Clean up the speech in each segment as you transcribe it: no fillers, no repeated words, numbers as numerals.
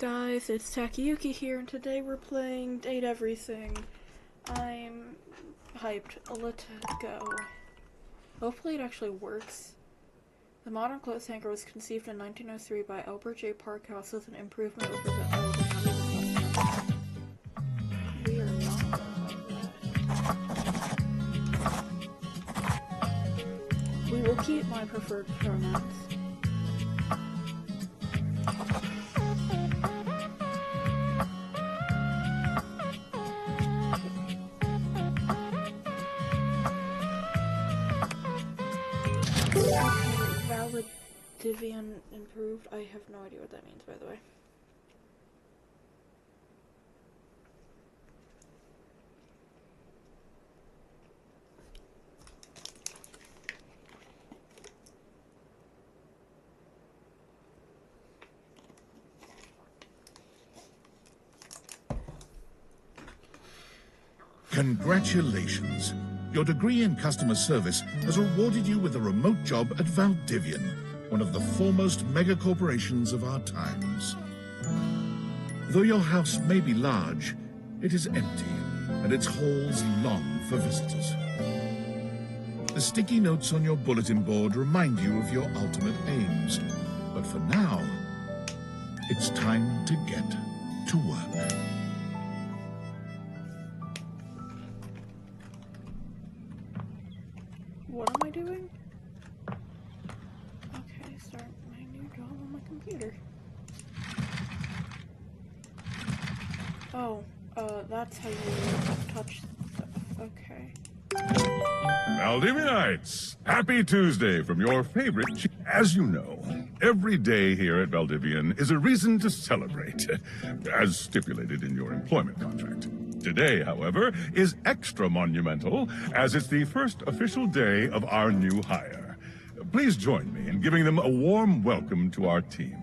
Guys, it's Takayuki here, and today we're playing Date Everything. I'm hyped. Let's go. Hopefully it actually works. The modern clothes hanger was conceived in 1903 by Albert J. Parkhouse as an improvement over the We are not like that. We will keep my preferred pronouns. Valedivian improved? I have no idea what that means, by the way. Congratulations. Your degree in customer service has rewarded you with a remote job at Valdivian, one of the foremost megacorporations of our times. Though your house may be large, it is empty, and its halls long for visitors. The sticky notes on your bulletin board remind you of your ultimate aims, but for now, it's time to get to work. What am I doing? Okay, start my new job on my computer. Oh, that's how you touch stuff. Okay. Valdivianites! Happy Tuesday from your favorite As you know, every day here at Valdivian is a reason to celebrate, as stipulated in your employment contract. Today, however, is extra monumental, as it's the first official day of our new hire. Please join me in giving them a warm welcome to our team.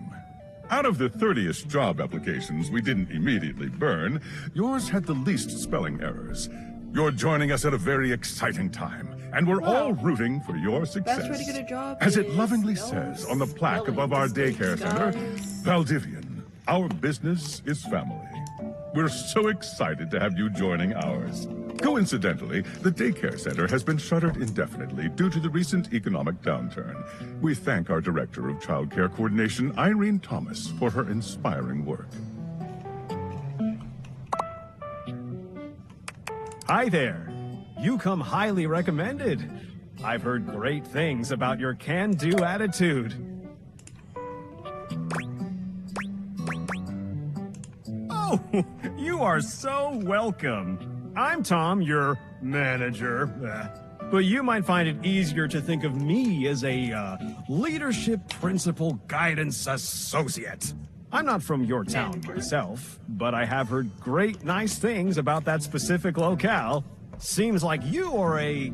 Out of the 30-ish job applications we didn't immediately burn, yours had the least spelling errors. You're joining us at a very exciting time, and we're all rooting for your success. Best way to get a job As it is lovingly no says on the plaque spelling above our mistakes, daycare center, guys. Valdivian, our business is family. We're so excited to have you joining ours. Coincidentally, the daycare center has been shuttered indefinitely due to the recent economic downturn. We thank our Director of Child Care Coordination, Irene Thomas, for her inspiring work. Hi there. You come highly recommended. I've heard great things about your can-do attitude. Oh, you are so welcome. I'm Tom, your manager. But you might find it easier to think of me as a leadership principal guidance associate. I'm not from your town myself, but I have heard great nice things about that specific locale. Seems like you are a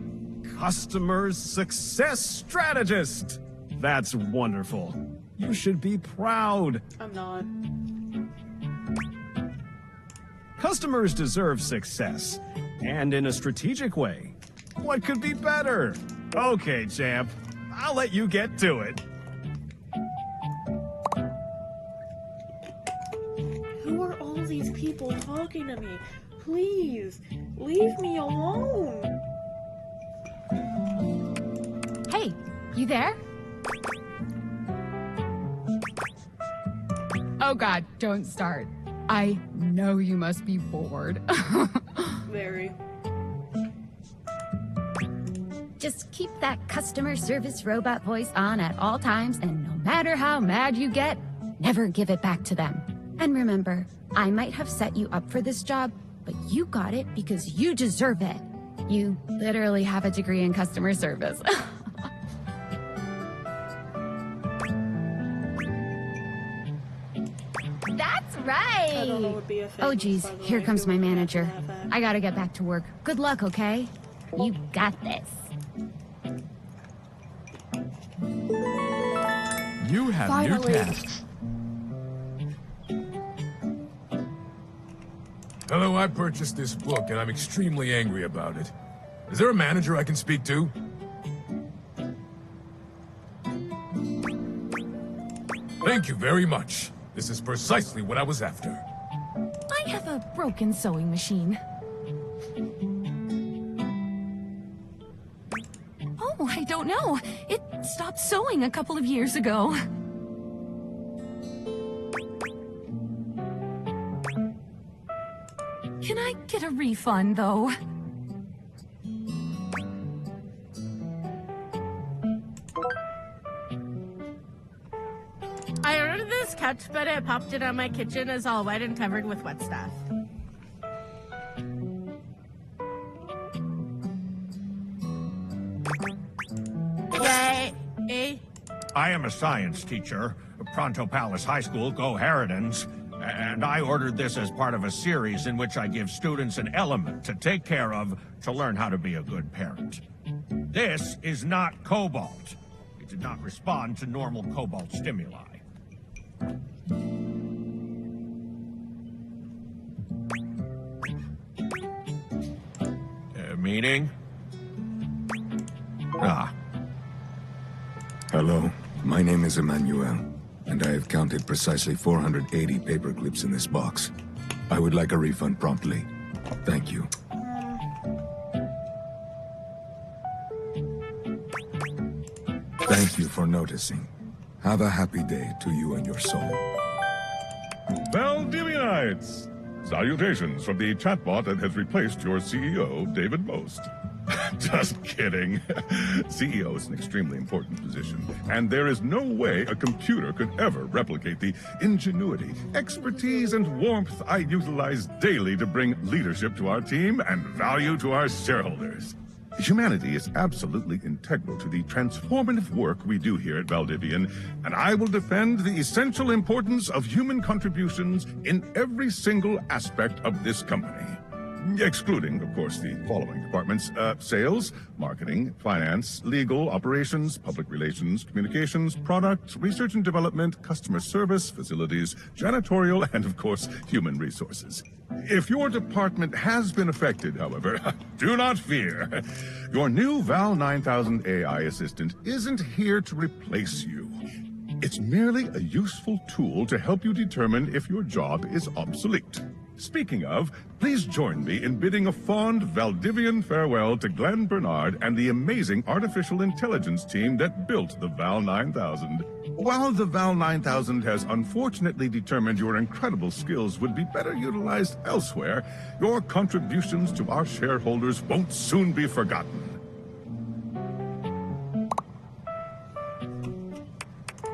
customer success strategist. That's wonderful. You should be proud. I'm not. Customers deserve success, and in a strategic way. What could be better? Okay, champ, I'll let you get to it. Who are all these people talking to me? Please, leave me alone. Hey, you there? Oh God, don't start. I know you must be bored. Very. Just keep that customer service robot voice on at all times, and no matter how mad you get, never give it back to them. And remember, I might have set you up for this job, but you got it because you deserve it. You literally have a degree in customer service. That's right. I don't know what BFA Oh is, geez, by the here way. comes my Who would manager. have that? I gotta get back to work. Good luck, okay? You got this. You have Finally. new tasks. Hello, I purchased this book and I'm extremely angry about it. Is there a manager I can speak to? Thank you very much. This is precisely what I was after. I have a broken sewing machine. Oh, I don't know. It stopped sewing a couple of years ago. Can I get a refund, though? I ordered this couch, but it popped in on my kitchen is all wet and covered with wet stuff. Yay! I am a science teacher, Pronto Palace High School, Go Harridans, and I ordered this as part of a series in which I give students an element to take care of to learn how to be a good parent. This is not cobalt. It did not respond to normal cobalt stimuli. Meaning? Ah. Hello, my name is Emmanuel, and I have counted precisely 480 paper clips in this box. I would like a refund promptly. Thank you. Thank you for noticing. Have a happy day to you and your soul. Valdivianites! Salutations from the chatbot that has replaced your CEO, David Most. Just kidding. CEO is an extremely important position, and there is no way a computer could ever replicate the ingenuity, expertise, and warmth I utilize daily to bring leadership to our team and value to our shareholders. Humanity is absolutely integral to the transformative work we do here at Valdivian, and I will defend the essential importance of human contributions in every single aspect of this company. Excluding, of course, the following departments: sales, marketing, finance, legal, operations, public relations, communications, product, research and development, customer service, facilities, janitorial, and, of course, human resources. If your department has been affected, however, do not fear. Your new Val 9000 AI assistant isn't here to replace you. It's merely a useful tool to help you determine if your job is obsolete. Speaking of, please join me in bidding a fond Valdivian farewell to Glenn Bernard and the amazing artificial intelligence team that built the Val 9000. While the Val 9000 has unfortunately determined your incredible skills would be better utilized elsewhere, your contributions to our shareholders won't soon be forgotten.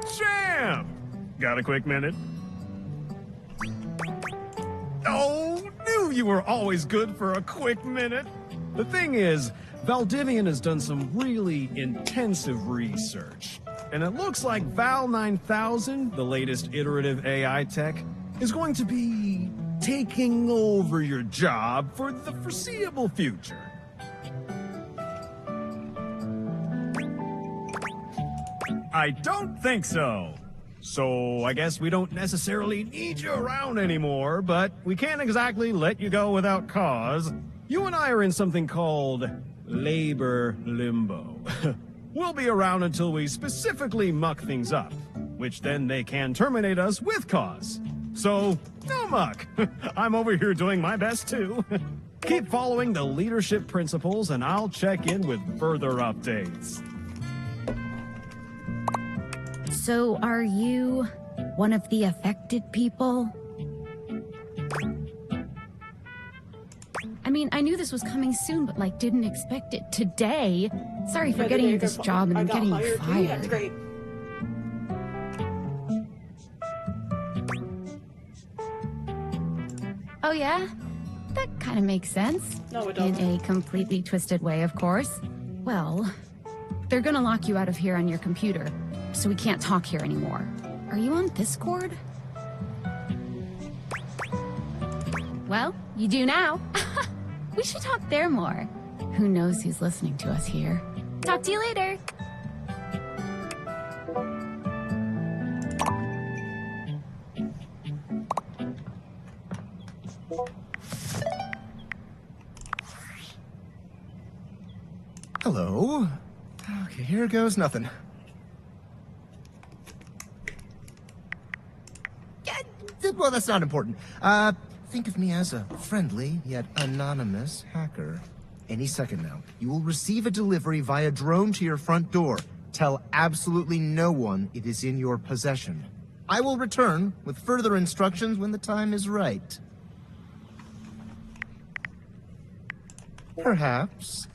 Sam! Got a quick minute? Oh, knew you were always good for a quick minute. The thing is, Valdivian has done some really intensive research. And it looks like Val 9000, the latest iterative AI tech, is going to be taking over your job for the foreseeable future. I don't think so. So I guess we don't necessarily need you around anymore, but we can't exactly let you go without cause. You and I are in something called labor limbo. We'll be around until we specifically muck things up, which then they can terminate us with cause. So, no muck. I'm over here doing my best too. Keep following the leadership principles and I'll check in with further updates. So, are you one of the affected people? I mean, I knew this was coming soon, but like, didn't expect it today. Sorry for getting you this job and then getting you fired. That's great. Oh yeah? That kind of makes sense. No, it doesn't. In a completely twisted way, of course. Well, they're gonna lock you out of here on your computer, so we can't talk here anymore. Are you on Discord? Well, you do now. We should talk there more. Who knows who's listening to us here. Talk to you later. Hello. Okay, here goes nothing. Yeah, Well, that's not important. Think of me as a friendly yet anonymous hacker. Any second now, you will receive a delivery via drone to your front door. Tell absolutely no one it is in your possession. I will return with further instructions when the time is right. Perhaps.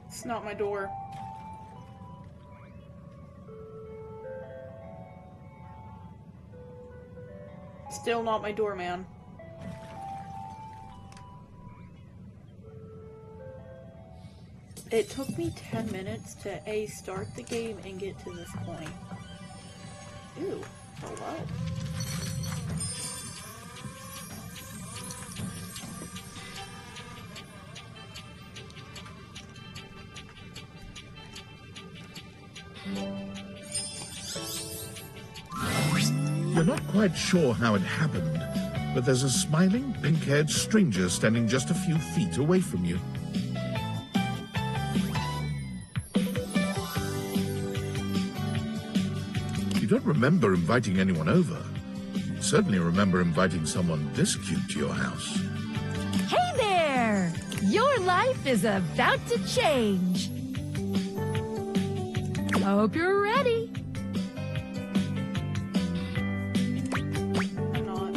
It's not my door. Still not my door, man. It took me 10 minutes to A, start the game and get to this point. Ew, hello. You're not quite sure how it happened, but there's a smiling, pink-haired stranger standing just a few feet away from you. You don't remember inviting anyone over. You certainly remember inviting someone this cute to your house. Hey there! Your life is about to change. Hope you're ready. I'm not.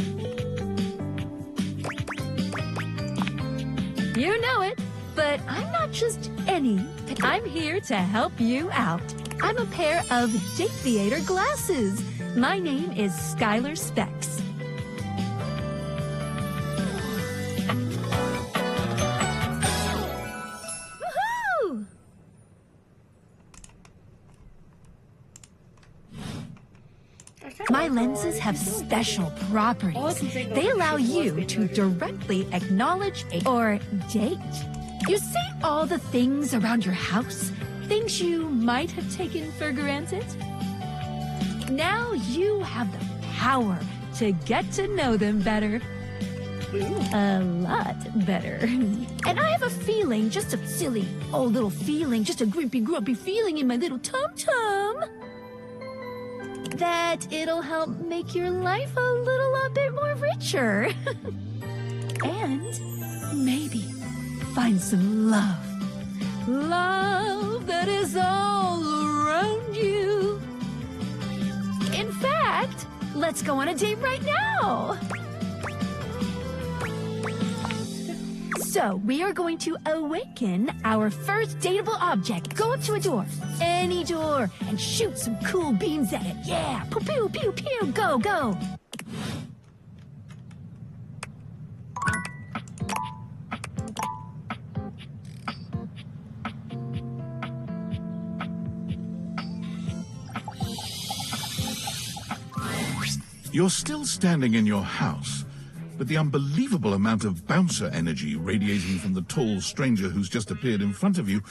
You know it, but I'm not just any. I'm here to help you out. I'm a pair of Dateviator glasses. My name is Skylar Specs. Woohoo! My lenses have special properties. They allow you to directly acknowledge or date. You see all the things around your house? Things you might have taken for granted? Now you have the power to get to know them better. A lot better. And I have a feeling, just a silly old little feeling, just a grumpy feeling in my little tum-tum, that it'll help make your life a little bit more richer. And maybe find some love. Love that is all around you. In fact, let's go on a date right now. So, we are going to awaken our first dateable object. Go up to a door, any door, and shoot some cool beams at it. Yeah, pew, pew, pew, pew, go, go. You're still standing in your house, but the unbelievable amount of bouncer energy radiating from the tall stranger who's just appeared in front of you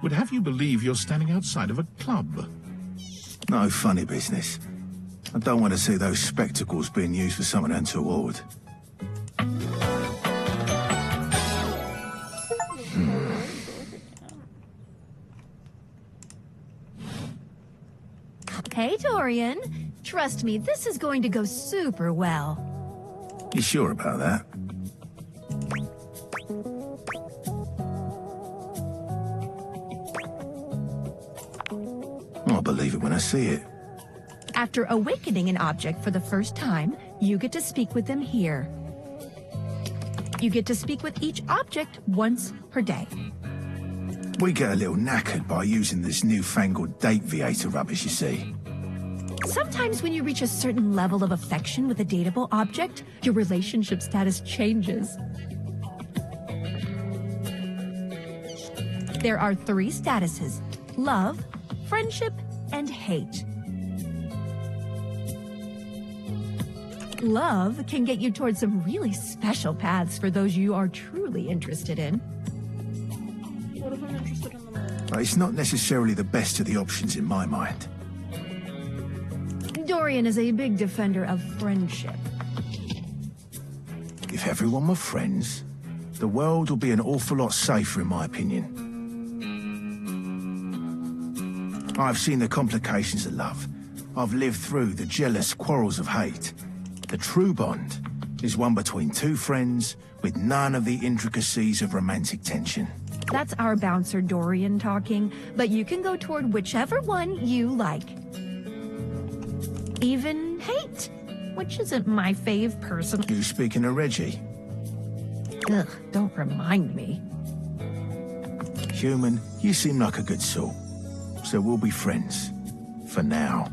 would have you believe you're standing outside of a club. No funny business. I don't want to see those spectacles being used for something untoward. Hey, Dorian. Trust me, this is going to go super well. You sure about that? I'll believe it when I see it. After awakening an object for the first time, you get to speak with them here. You get to speak with each object once per day. We get a little knackered by using this newfangled Dateviator rubbish, you see. Sometimes when you reach a certain level of affection with a dateable object, your relationship status changes. There are 3 statuses: love, friendship, and hate. Love can get you towards some really special paths for those you are truly interested in. What if I'm interested in the moon? It's not necessarily the best of the options in my mind. Dorian is a big defender of friendship. If everyone were friends, the world will be an awful lot safer, in my opinion. I've seen the complications of love. I've lived through the jealous quarrels of hate. The true bond is one between two friends with none of the intricacies of romantic tension. That's our bouncer Dorian talking, but you can go toward whichever one you like. Even hate, which isn't my fave person. You speaking of Reggie? Ugh, don't remind me. Human, you seem like a good sort. So we'll be friends. For now.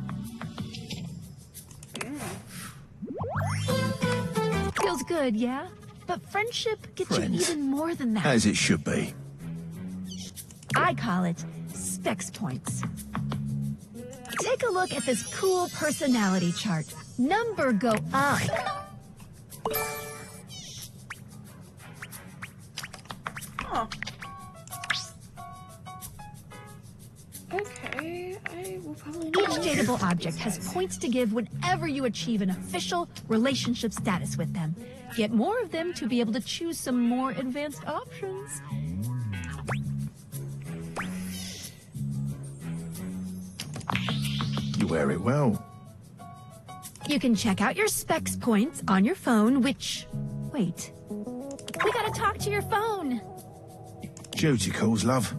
Feels good, yeah? But friendship gets you even more than that. As it should be. I call it specs points. Take a look at this cool personality chart. Number go up. Huh. Okay, I will probably... Each dateable object has points to give whenever you achieve an official relationship status with them. Get more of them to be able to choose some more advanced options. You wear it well. You can check out your specs points on your phone, which... Wait. We gotta talk to your phone. Duty calls, love.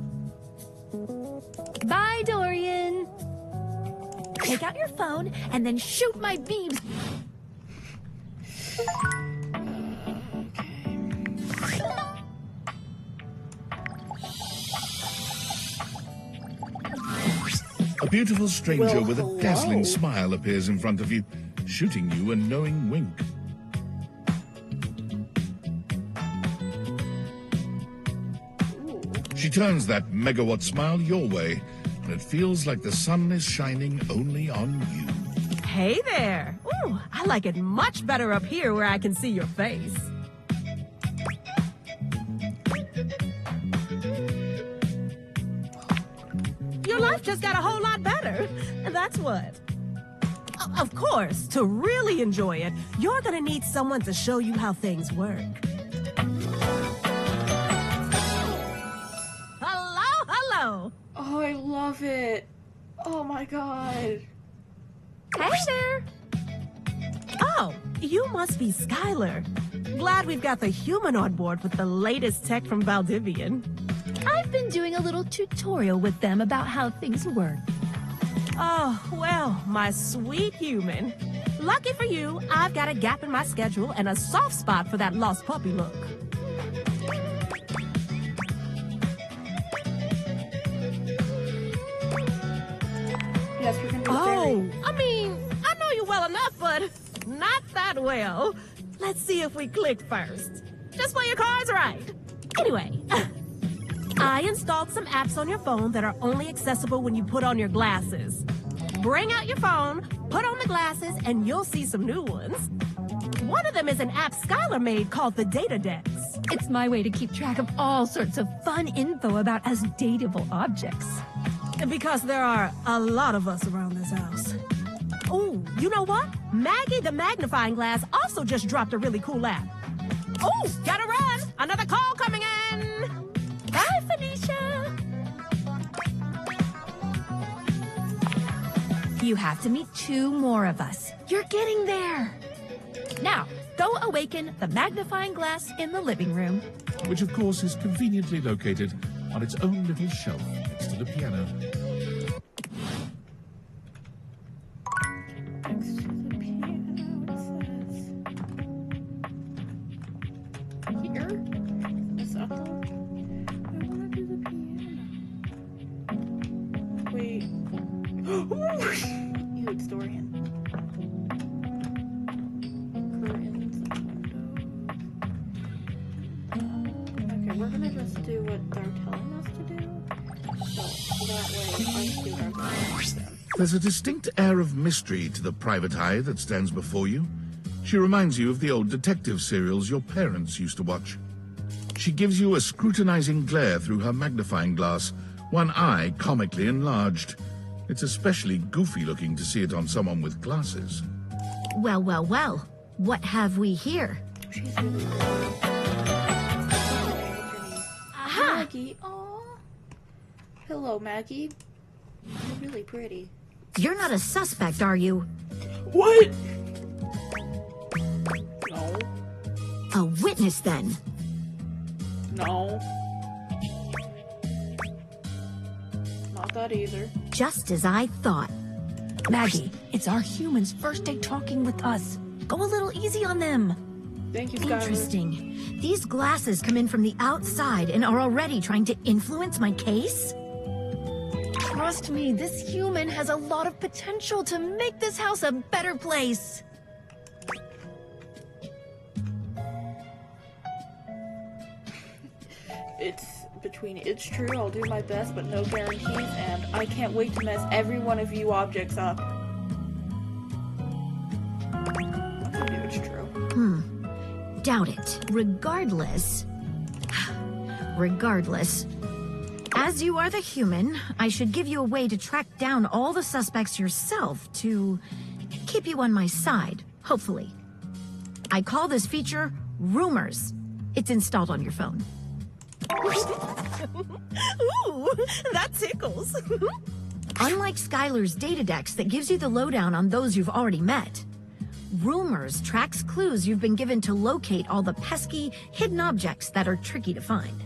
Bye, Dorian. Take out your phone and then shoot my beams. A beautiful stranger Well, with a hello. dazzling smile appears in front of you, shooting you a knowing wink. She turns that megawatt smile your way, and it feels like the sun is shining only on you. Hey there! Ooh, I like it much better up here where I can see your face. Your life just got a whole lot better. And that's what. Of course, to really enjoy it, you're gonna need someone to show you how things work. Hello, hello! Oh, I love it. Oh my god. Hey there. Oh, you must be Skylar. Glad we've got the human on board with the latest tech from Valdivian. I've been doing a little tutorial with them about how things work. Oh, well, my sweet human. Lucky for you, I've got a gap in my schedule and a soft spot for that lost puppy look. Yes, we're gonna be Oh, I mean, I know you well enough, but not that well. Let's see if we click first. Just play your cards right. Anyway, I installed some apps on your phone that are only accessible when you put on your glasses. Bring out your phone, put on the glasses, and you'll see some new ones. One of them is an app Skylar made called the Data Dex. It's my way to keep track of all sorts of fun info about us dateable objects. Because there are a lot of us around this house. Oh, you know what? Maggie the magnifying glass also just dropped a really cool app. Oh, gotta run! Another call coming in! Bye, Phoenicia! You have to meet 2 more of us. You're getting there. Now, go awaken the magnifying glass in the living room. Which, of course, is conveniently located on its own little shelf next to the piano. next to the piano, it says. Here? Is that the... I wanna do the piano. Wait. You, it's Dorian. Curtains and windows. Okay, we're gonna just do what they're telling us to do. So that way I can do what I'm telling them. There's a distinct air of mystery to the private eye that stands before you. She reminds you of the old detective serials your parents used to watch. She gives you a scrutinizing glare through her magnifying glass, one eye comically enlarged. It's especially goofy looking to see it on someone with glasses. Well, well, well. What have we here? She's really cool. Maggie. Aww. Hello, Maggie. You're really pretty. You're not a suspect, are you? What? No. A witness, then? No. Not that either. Just as I thought. Maggie, it's our humans' first day talking with us. Go a little easy on them. Thank you, Skylar. Interesting. These glasses come in from the outside and are already trying to influence my case? Trust me, this human has a lot of potential to make this house a better place. It's true, I'll do my best, but no guarantees, and I can't wait to mess every one of you objects up. I knew it's true. Doubt it. Regardless, as you are the human, I should give you a way to track down all the suspects yourself to keep you on my side, hopefully. I call this feature Rumors. It's installed on your phone. Ooh, that tickles. Unlike Skylar's Datadex that gives you the lowdown on those you've already met, Rumors tracks clues you've been given to locate all the pesky, hidden objects that are tricky to find.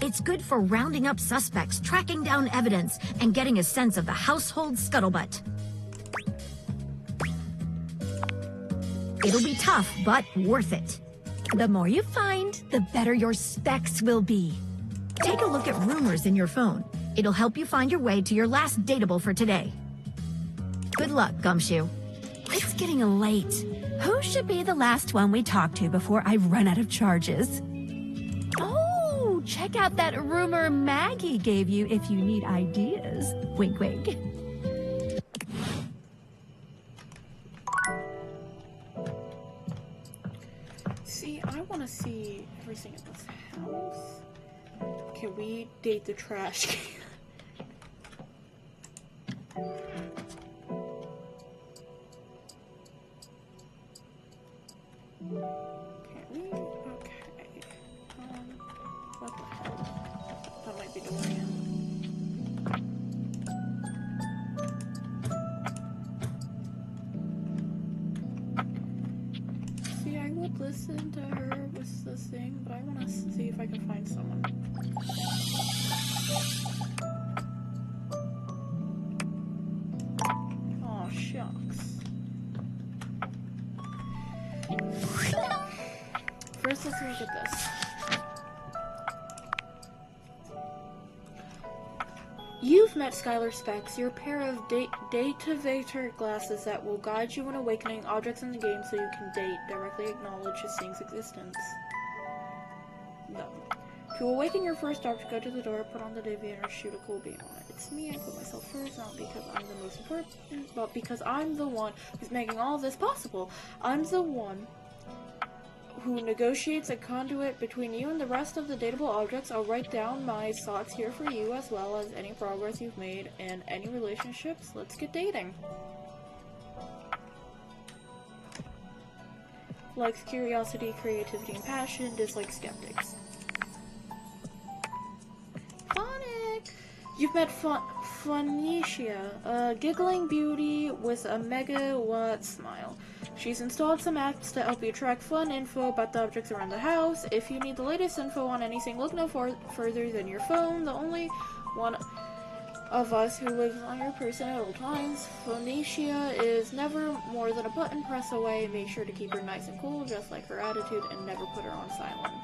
It's good for rounding up suspects, tracking down evidence, and getting a sense of the household scuttlebutt. It'll be tough, but worth it. The more you find, the better your specs will be. Take a look at Rumors in your phone. It'll help you find your way to your last dateable for today. Good luck, Gumshoe. It's getting late. Who should be the last one we talk to before I run out of charges? Oh, check out that rumor Maggie gave you if you need ideas. Wink, wink. See, I want to see everything in this house. Can we date the trash can? Can we? Okay. What the hell? That might be Dorian. See, I would listen to her with this thing, but I want to see if I can find someone. Oh, shucks. First, let's look at this. You've met Skylar Specs, your pair of Datavator glasses that will guide you in awakening objects in the game so you can directly acknowledge this thing's existence. No. To awaken your first object, go to the door, put on the Deviator, shoot a cool beam on it. It's me, I put myself first, not because I'm the most important, but because I'm the one who's making all this possible. I'm the one who negotiates a conduit between you and the rest of the dateable objects. I'll write down my thoughts here for you, as well as any progress you've made and any relationships. Let's get dating. Likes curiosity, creativity, and passion. Dislikes skeptics. Phonic! You've met Phoenicia, a giggling beauty with a megawatt smile. She's installed some apps to help you track fun info about the objects around the house. If you need the latest info on anything, look no further than your phone. The only one of us who lives on your person at all times. Phoenicia is never more than a button press away. Make sure to keep her nice and cool, just like her attitude, and never put her on silent.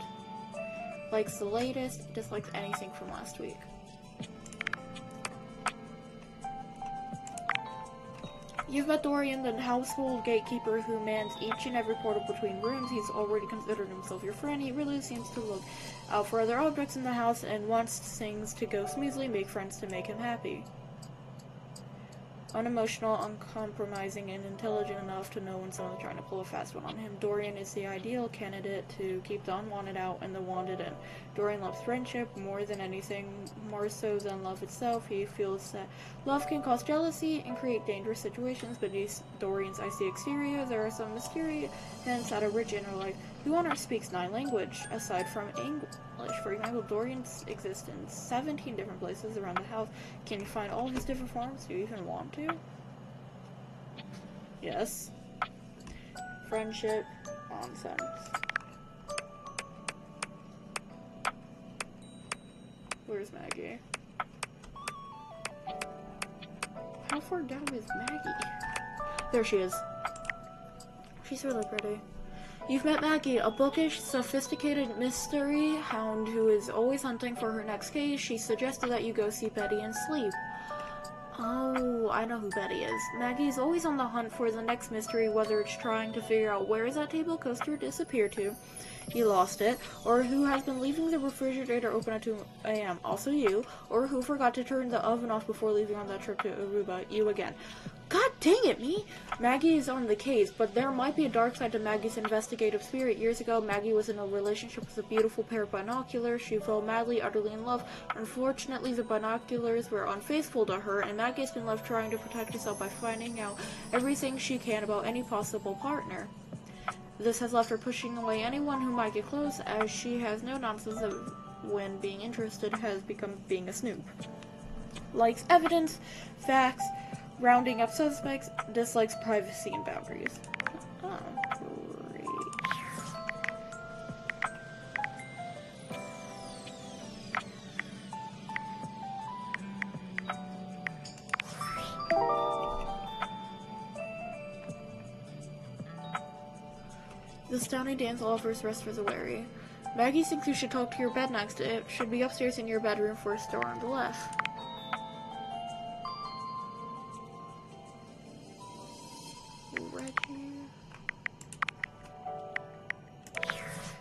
Likes the latest, dislikes anything from last week. You've met Dorian, the household gatekeeper who mans each and every portal between rooms. He's already considered himself your friend. He really seems to look out for other objects in the house and wants things to go smoothly, make friends to make him happy. Unemotional, uncompromising, and intelligent enough to know when someone's trying to pull a fast one on him. Dorian is the ideal candidate to keep the unwanted out and the wanted in. Dorian loves friendship more than anything, more so than love itself. He feels that love can cause jealousy and create dangerous situations. Beneath Dorian's icy exterior, there are some mysterious hints at a rich inner life. Who on Earth speaks 9 languages aside from English? For example, Dorians exist in 17 different places around the house. Can you find all these different forms? Do you even want to? Yes. Friendship. Nonsense. Where's Maggie? How far down is Maggie? There she is. She's really pretty. You've met Maggie, a bookish, sophisticated mystery hound who is always hunting for her next case. She suggested that you go see Betty and sleep. Oh, I know who Betty is. Maggie is always on the hunt for the next mystery, whether it's trying to figure out where is that table coaster disappeared to, you lost it, or who has been leaving the refrigerator open at 2 a.m., also you, or who forgot to turn the oven off before leaving on that trip to Aruba, you again. God dang it, me! Maggie is on the case, but there might be a dark side to Maggie's investigative spirit. Years ago, Maggie was in a relationship with a beautiful pair of binoculars. She fell madly, utterly in love. Unfortunately, the binoculars were unfaithful to her, and Maggie's been left trying to protect herself by finding out everything she can about any possible partner. This has left her pushing away anyone who might get close, as she has no nonsense of when being interested has become being a snoop. Likes evidence, facts, rounding up suspects, dislikes privacy and boundaries. Oh, great. This downy dance offers rest for the weary. Maggie thinks you should talk to your bed next. It should be upstairs in your bedroom, first door on the left.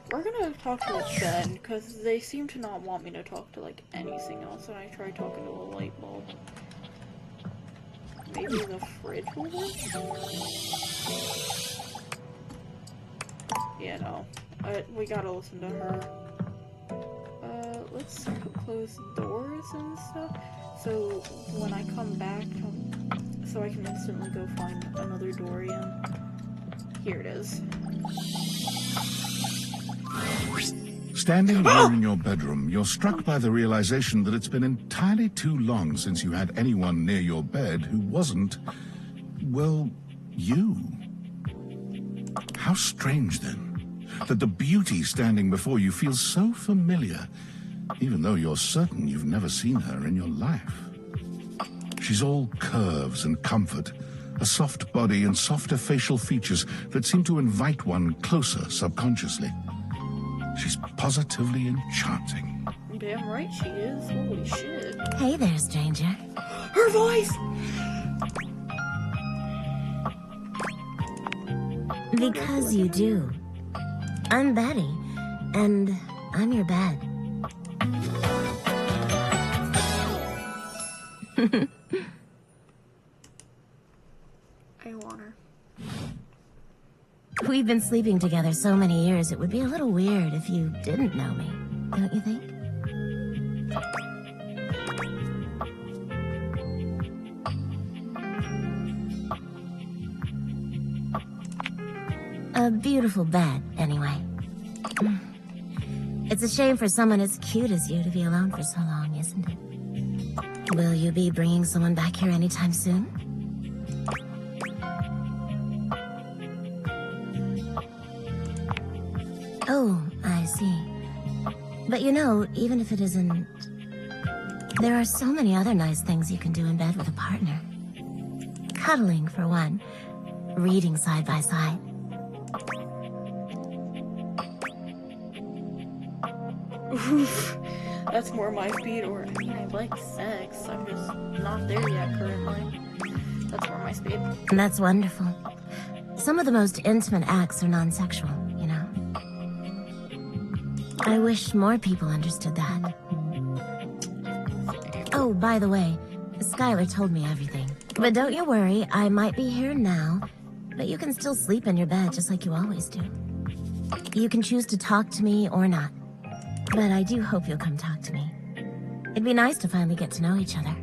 We're gonna talk to the bed, because they seem to not want me to talk to, like, anything else, and I tried talking to a light bulb. Maybe the fridge will work? Yeah, no. We gotta listen to her. Let's close doors and stuff, so when I come back, so I can instantly go find another Dorian. Here it is. Standing alone in your bedroom, you're struck by the realization that it's been entirely too long since you had anyone near your bed who wasn't, well, you. How strange, then, that the beauty standing before you feels so familiar, even though you're certain you've never seen her in your life. She's all curves and comfort, a soft body and softer facial features that seem to invite one closer subconsciously. She's positively enchanting. Damn right she is. Holy shit. Hey there, stranger. Her voice! Because you do. I'm Betty, and I'm your bed. I want her. We've been sleeping together so many years, it would be a little weird if you didn't know me, don't you think? A beautiful bed, anyway. It's a shame for someone as cute as you to be alone for so long, isn't it? Will you be bringing someone back here anytime soon? Oh, I see. But you know, even if it isn't... There are so many other nice things you can do in bed with a partner. Cuddling, for one. Reading side by side. Oof. That's more my speed, or, I mean, I like sex. I'm just not there yet currently. That's more my speed. That's wonderful. Some of the most intimate acts are non-sexual, you know? I wish more people understood that. Oh, by the way, Skylar told me everything. But don't you worry, I might be here now, but you can still sleep in your bed just like you always do. You can choose to talk to me or not. But I do hope you'll come talk to me. It'd be nice to finally get to know each other.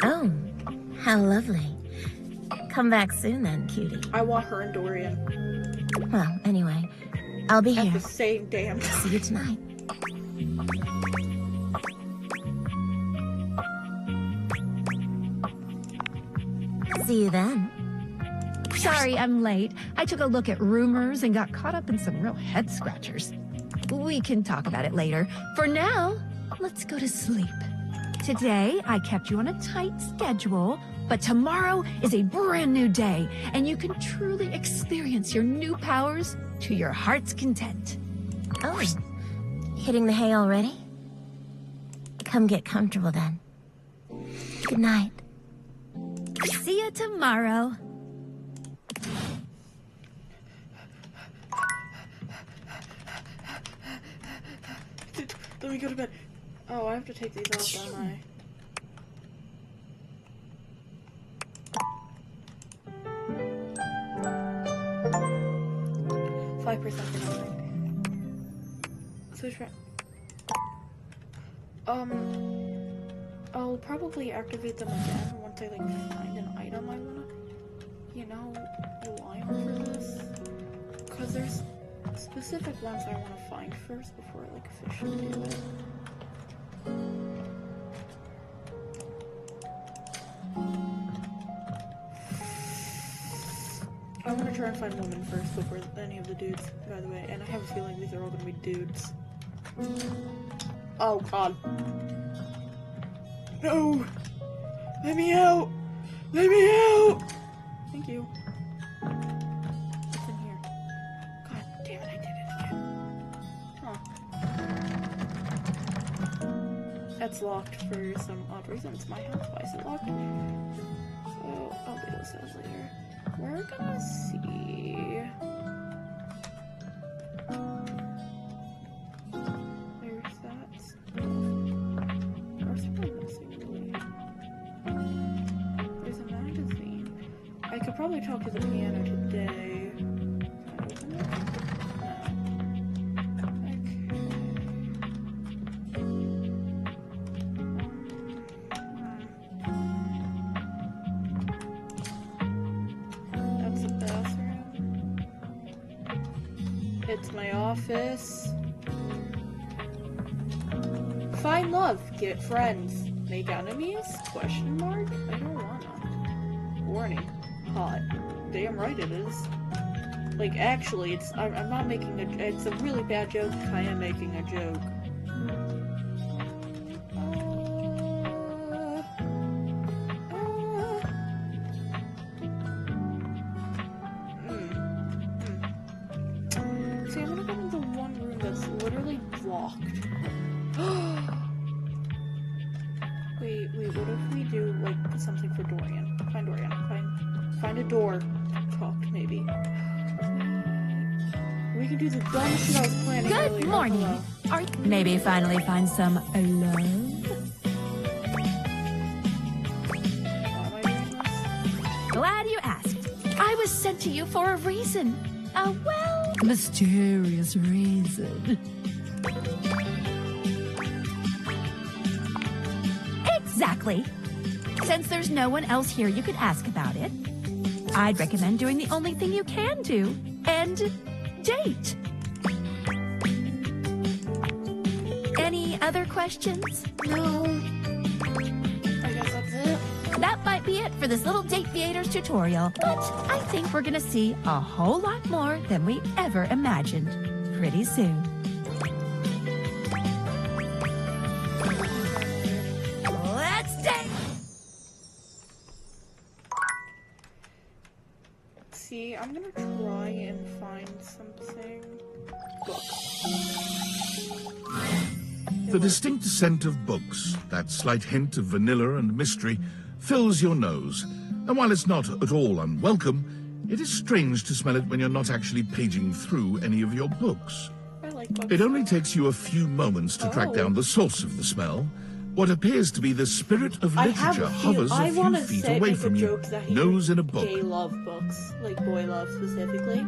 Oh, how lovely. Come back soon then, cutie. I want her and Dorian Well, anyway, I'll be at here. the same damn time. See you tonight. See you then. Sorry I'm late. I took a look at rumors and got caught up in some real head scratchers. We can talk about it later. For now, let's go to sleep. Today, I kept you on a tight schedule, but tomorrow is a brand new day, and you can truly experience your new powers to your heart's content. Oh, hitting the hay already? Come get comfortable then. Good night. See you tomorrow. Let me go to bed. Oh, I have to take these off, don't I? $5% for nothing. So try. I'll probably activate them again once I like find an item I wanna, you know, rely on for this. Cause there's specific ones I wanna find first before I like officially do it. I want to try and find women first before any of the dudes, by the way, and I have a feeling these are all going to be dudes. Oh god. No! Let me out! Let me out! Thank you. What's in here? God damn it, I did it again. Huh. That's locked for some odd reason. It's my house. Why is it locked? So, I'll do this as later. We're gonna see. There's that stuff. Where's my missing really? There's a magazine. I could probably talk to the piano today. Can I open it? It's my office. Find love, get friends, make enemies? Question mark? I don't wanna. Warning. Hot. Damn right it is. Like, actually, I'm not making it's a really bad joke. I am making a joke. See, I'm gonna go into one room that's literally blocked. Wait, what if we do, like, something for Dorian? Find Dorian. Find a door. Talk, maybe. We can do the dumb shit I was planning earlier. Good morning. Maybe finally find some alone? Glad you asked. I was sent to you for a reason. A mysterious reason. Exactly. Since there's no one else here you could ask about it, I'd recommend doing the only thing you can do, and date. Any other questions? No. I guess that's it. That might be it for this little Date Theaters tutorial, but I think we're gonna see a whole lot more than we ever imagined pretty soon. Let's date! See, I'm gonna try and find something. Books. The distinct scent of books, that slight hint of vanilla and mystery, fills your nose. And while it's not at all unwelcome, it is strange to smell it when you're not actually paging through any of your books. I like books. It only takes you a few moments to track down the source of the smell. What appears to be the spirit of literature hovers a few feet away from you, nose in a book. Gay love books, like boy love specifically.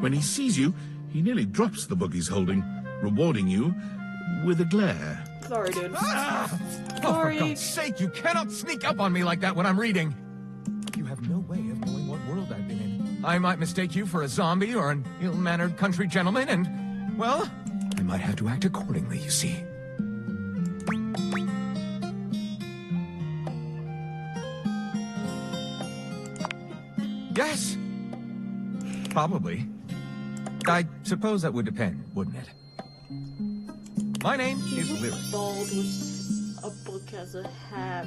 When he sees you, he nearly drops the book he's holding, rewarding you with a glare. Sorry, dude. Oh, for God's sake, you cannot sneak up on me like that when I'm reading. You have no way of I might mistake you for a zombie or an ill-mannered country gentleman, and, well, I might have to act accordingly, you see. Yes. Probably. I suppose that would depend, wouldn't it? My name is Lyric. Bald with a book as a hat.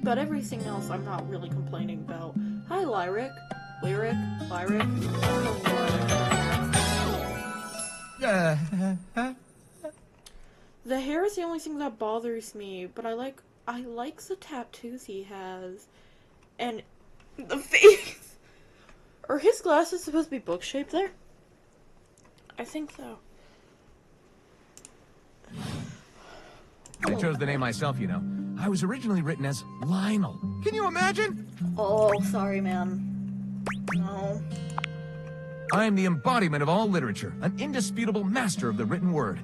But everything else I'm not really complaining about. Hi, Lyric. Lyric. Lyric. The hair is the only thing that bothers me, but I like the tattoos he has. And the face. Are his glasses supposed to be book-shaped there? I think so. I chose the name myself, you know. I was originally written as Lionel. Can you imagine? Oh, sorry, man. No. I am the embodiment of all literature, an indisputable master of the written word.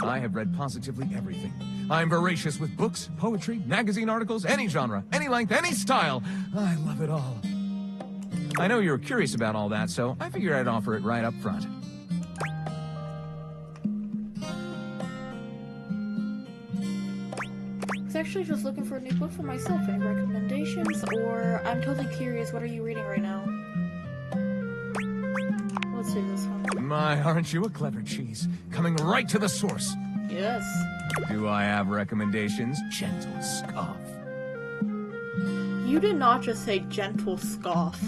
I have read positively everything. I am voracious with books, poetry, magazine articles, any genre, any length, any style. I love it all. I know you're curious about all that, so I figured I'd offer it right up front. I was actually just looking for a new book for myself. Any recommendations? Or I'm totally curious, what are you reading right now? Let's do this one. My, aren't you a clever cheese? Coming right to the source. Yes. Do I have recommendations? Gentle scoff. You did not just say gentle scoff.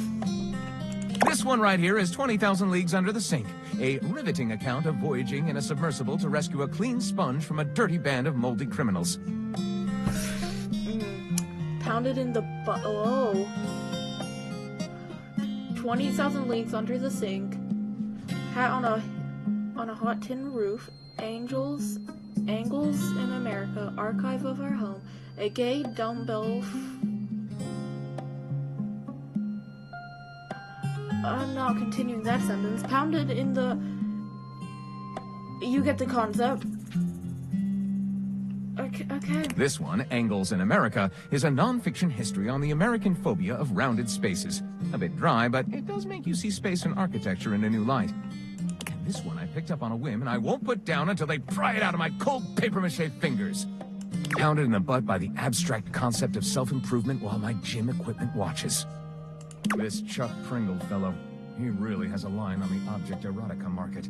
This one right here is 20,000 Leagues Under the Sink, a riveting account of voyaging in a submersible to rescue a clean sponge from a dirty band of moldy criminals. Pounded in the oh. 20,000 Leagues Under the Sink. Hat on a hot tin roof. Angles in America. Archive of our home. A gay dumbbell. I'm not continuing that sentence. Pounded in the... You get the concept. Okay. This one, Angles in America, is a non-fiction history on the American phobia of rounded spaces. A bit dry, but it does make you see space and architecture in a new light. And this one I picked up on a whim, and I won't put down until they pry it out of my cold papier-mâché fingers. Pounded in the butt by the abstract concept of self-improvement while my gym equipment watches. This Chuck Pringle fellow, he really has a line on the object erotica market.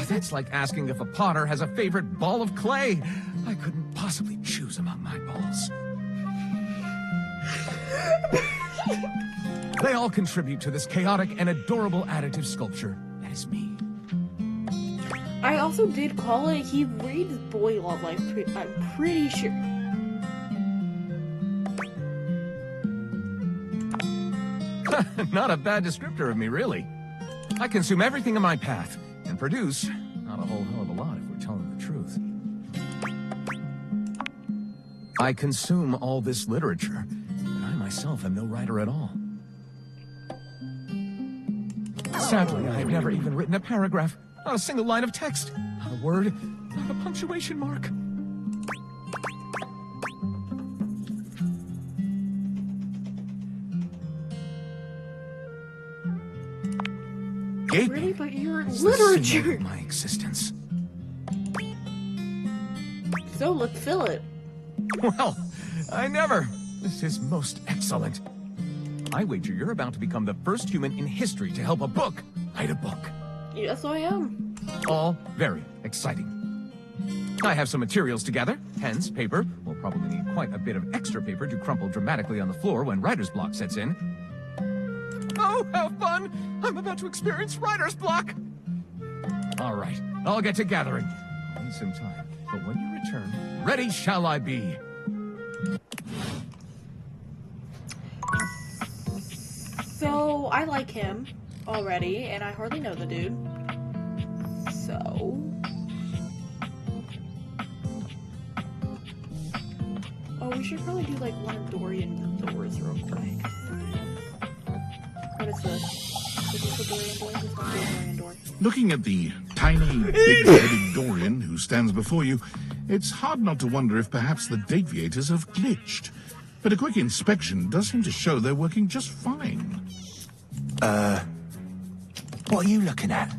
That's like asking if a potter has a favorite ball of clay. I couldn't possibly choose among my balls. They all contribute to this chaotic and adorable additive sculpture. That is me. I also did call it, he reads Boy Love Life, I'm pretty sure. Not a bad descriptor of me, really. I consume everything in my path, and produce not a whole hell of a lot if we're telling the truth. I consume all this literature, and I myself am no writer at all. Sadly, I have never even written a paragraph, not a single line of text, not a word, not a punctuation mark. Really? But you're literature! Of my existence. So let's fill it. Well, I never. This is most excellent. I wager you're about to become the first human in history to help a book write a book. Yes, I am. All very exciting. I have some materials to gather. Pens, paper. We'll probably need quite a bit of extra paper to crumple dramatically on the floor when writer's block sets in. Oh, how fun! I'm about to experience writer's block! All right, I'll get to gathering. I'll need some time, but when you return, ready shall I be. So, I like him already, and I hardly know the dude. So... Oh, we should probably do like one of Dorian doors real quick. What is this? Is this a Dorian door? This must be a Dorian door. Looking at the tiny, big-headed Dorian who stands before you, it's hard not to wonder if perhaps the Dateviators have glitched. but a quick inspection does seem to show they're working just fine. What are you looking at?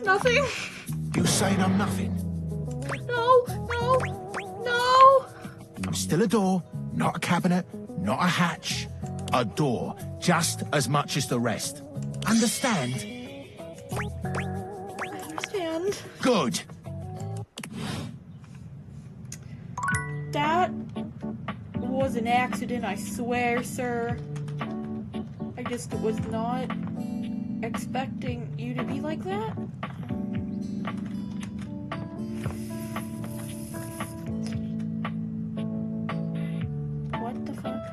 Nothing. You're saying I'm nothing. No, no, no. I'm still a door, not a cabinet, not a hatch. A door, just as much as the rest. Understand? I understand. Good. That was an accident, I swear, sir. I just was not expecting you to be like that. What the fuck?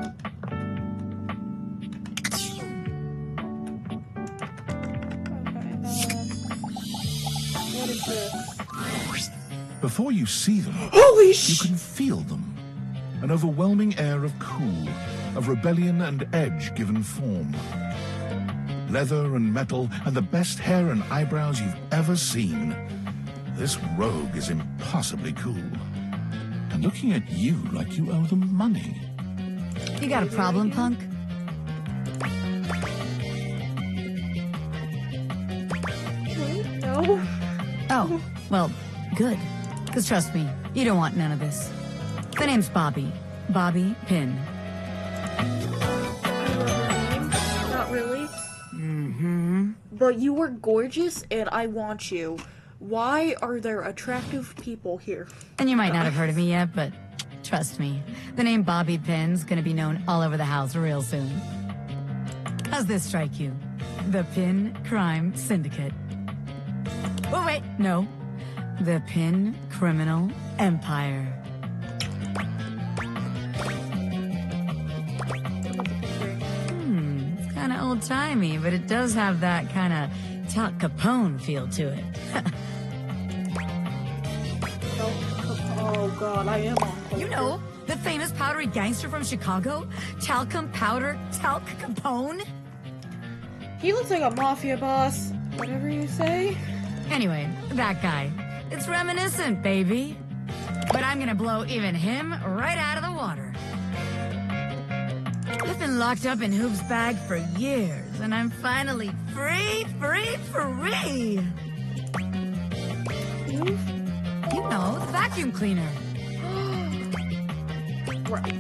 What is this? Before you see them, Holy you can feel them. An overwhelming air of cool, of rebellion and edge given form. Leather and metal and the best hair and eyebrows you've ever seen. This rogue is impossibly cool. And looking at you like you owe them money. You got a problem, punk? No. Oh, well, good. Because trust me, you don't want none of this. The name's Bobby. Bobby Pin. Not really. Mm-hmm. But you were gorgeous and I want you. Why are there attractive people here? And you might not have heard of me yet, but trust me, the name Bobby Pin's gonna be known all over the house real soon. How's this strike you? The Pin Crime Syndicate. Oh, wait, no. The Pin Criminal Empire. It's kind of old-timey, but it does have that kind of Tal Capone feel to it. Oh god, I am on. You know, the famous powdery gangster from Chicago? Talcum Powder Talc Capone? He looks like a mafia boss. Whatever you say. Anyway, that guy. It's reminiscent, baby. But I'm gonna blow even him right out of the water. I've been locked up in Hoop's bag for years, and I'm finally free. You know, the vacuum cleaner. Right.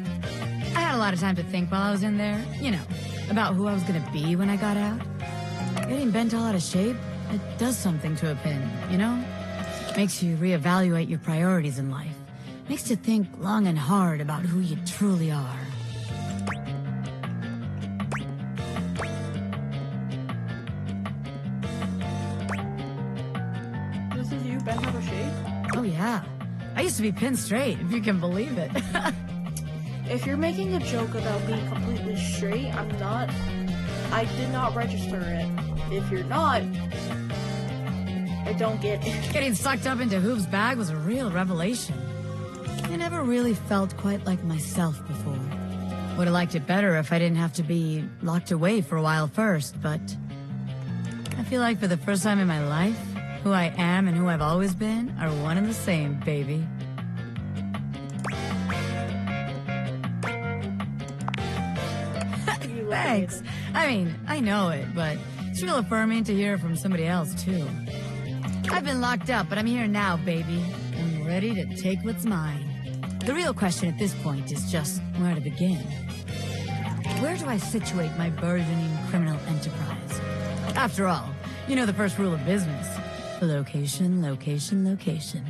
I had a lot of time to think while I was in there. You know, about who I was gonna be when I got out. Getting bent all out of shape, it does something to a pin, you know? Makes you reevaluate your priorities in life. Makes you think long and hard about who you truly are. This is you bent out of shape? Oh yeah. I used to be pin straight, if you can believe it. If you're making a joke about being completely straight, I'm not. I did not register it. If you're not, I don't get it. Getting sucked up into Hoop's bag was a real revelation. I never really felt quite like myself before. Would have liked it better if I didn't have to be locked away for a while first, but I feel like for the first time in my life, who I am and who I've always been are one and the same, baby. Thanks. I mean, I know it, but it's real affirming to hear from somebody else, too. I've been locked up, but I'm here now, baby. I'm ready to take what's mine. The real question at this point is just where to begin. Where do I situate my burgeoning criminal enterprise? After all, you know the first rule of business. Location, location, location.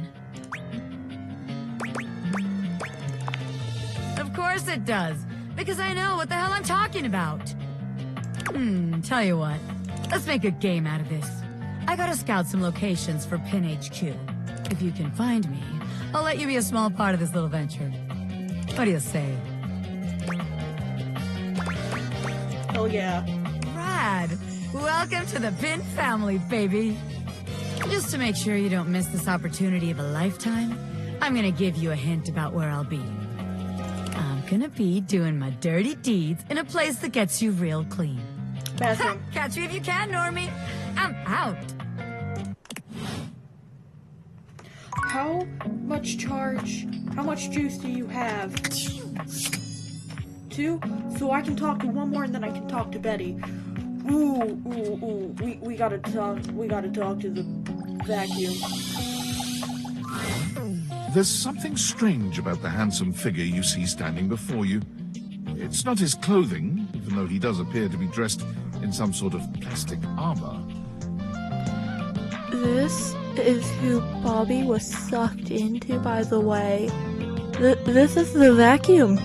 Of course it does, because I know what the hell I'm talking about. Tell you what, let's make a game out of this. I gotta scout some locations for Pin HQ. If you can find me, I'll let you be a small part of this little venture. What do you say? Oh yeah. Rad! Welcome to the Pin family, baby! Just to make sure you don't miss this opportunity of a lifetime, I'm gonna give you a hint about where I'll be. I'm gonna be doing my dirty deeds in a place that gets you real clean. Bathroom. Catch me if you can, Normie. I'm out. How much juice do you have? 2? So I can talk to one more and then I can talk to Betty. Ooh. We gotta talk to the vacuum. There's something strange about the handsome figure you see standing before you. It's not his clothing, even though he does appear to be dressed in some sort of plastic armor. This is who Bobby was sucked into, by the way. This is the vacuum.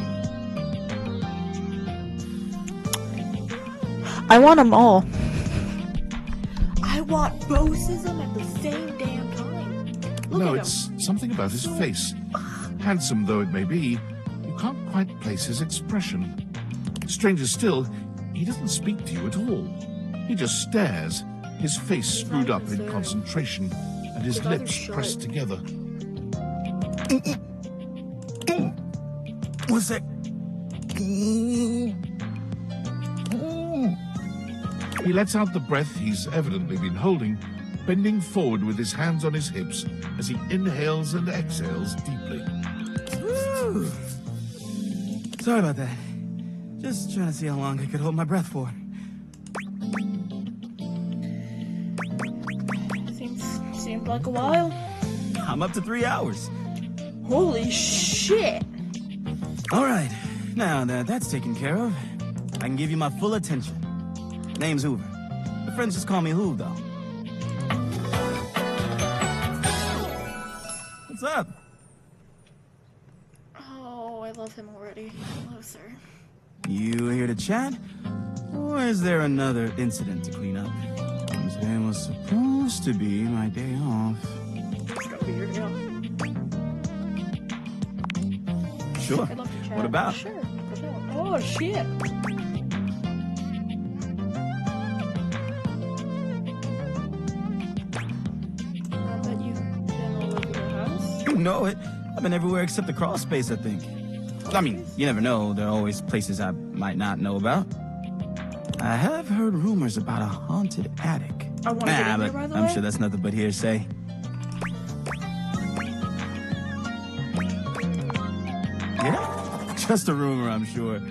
I want them all. I want both of them at the same damn time. No, it's something about his face. Handsome though it may be, you can't quite place his expression. Stranger still, he doesn't speak to you at all. He just stares, his face screwed up in concentration, and his lips pressed together. What's that? He lets out the breath he's evidently been holding, bending forward with his hands on his hips as he inhales and exhales deeply. Woo. Sorry about that. Just trying to see how long I could hold my breath for. Seemed like a while. I'm up to 3 hours. Holy shit! All right, now that that's taken care of, I can give you my full attention. Name's Hoover. My friends just call me Hoov, though. What's up? Oh, I love him already. Hello, sir. You here to chat? Or is there another incident to clean up? Today was supposed to be my day off. It's gonna be your day off. Sure. I'd love to chat. What about? Sure. Oh, shit. You know it. I've been everywhere except the crawl space, I think. I mean, you never know. There are always places I might not know about. I have heard rumors about a haunted attic. I want to get in there, but by the I'm way. sure that's nothing but hearsay. Yeah? Just a rumor, I'm sure.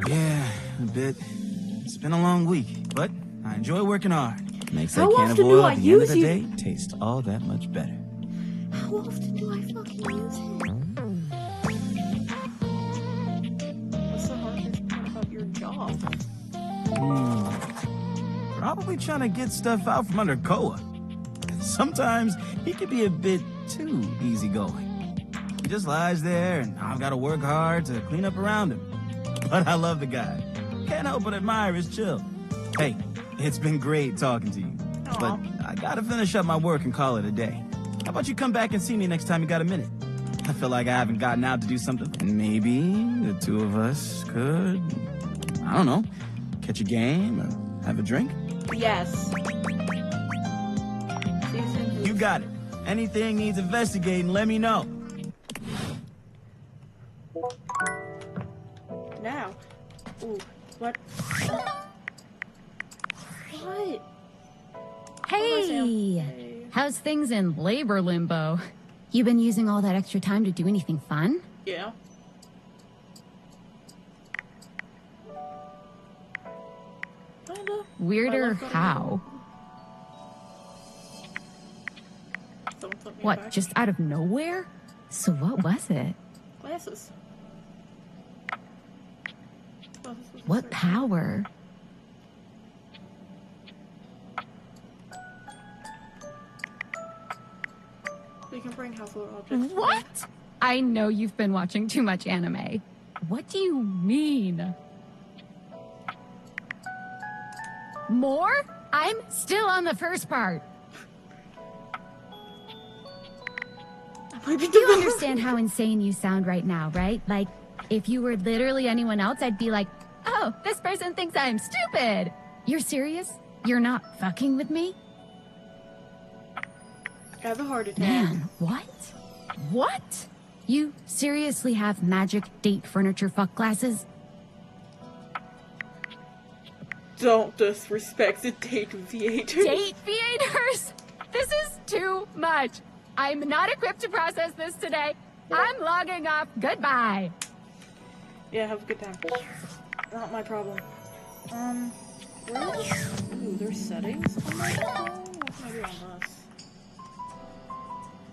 Yeah, a bit. It's been a long week, but I enjoy working hard. Makes that How can of often do oil I at the end of use the you? day taste all that much better. How often do I fucking use him? What's the hardest part about your job? Probably trying to get stuff out from under Koa. Sometimes he can be a bit too easygoing. He just lies there, and I've got to work hard to clean up around him. But I love the guy. Can't help but admire his chill. Hey, it's been great talking to you. But I gotta finish up my work and call it a day. How about you come back and see me next time you got a minute? I feel like I haven't gotten out to do something. And maybe the two of us could, I don't know, catch a game or have a drink? Yes. You got it. Anything needs investigating, let me know. Now. Ooh, what? What? Hey! How's things in labor limbo? You been using all that extra time to do anything fun? Yeah. Weirder how? What, just out of nowhere? So what was it? Glasses. What power? We can bring household objects. What? I know you've been watching too much anime. What do you mean? More? I'm still on the first part. You understand how insane you sound right now, right? Like, if you were literally anyone else, I'd be like, oh, this person thinks I'm stupid. You're serious? You're not fucking with me? I have a heart attack. Man, what? What? You seriously have magic date furniture fuck glasses? Don't disrespect the date aviators. Date aviators? This is too much. I'm not equipped to process this today. I'm logging off. Goodbye. Yeah, have a good time. Not my problem. Ooh, there's settings on my phone? What can I do on this?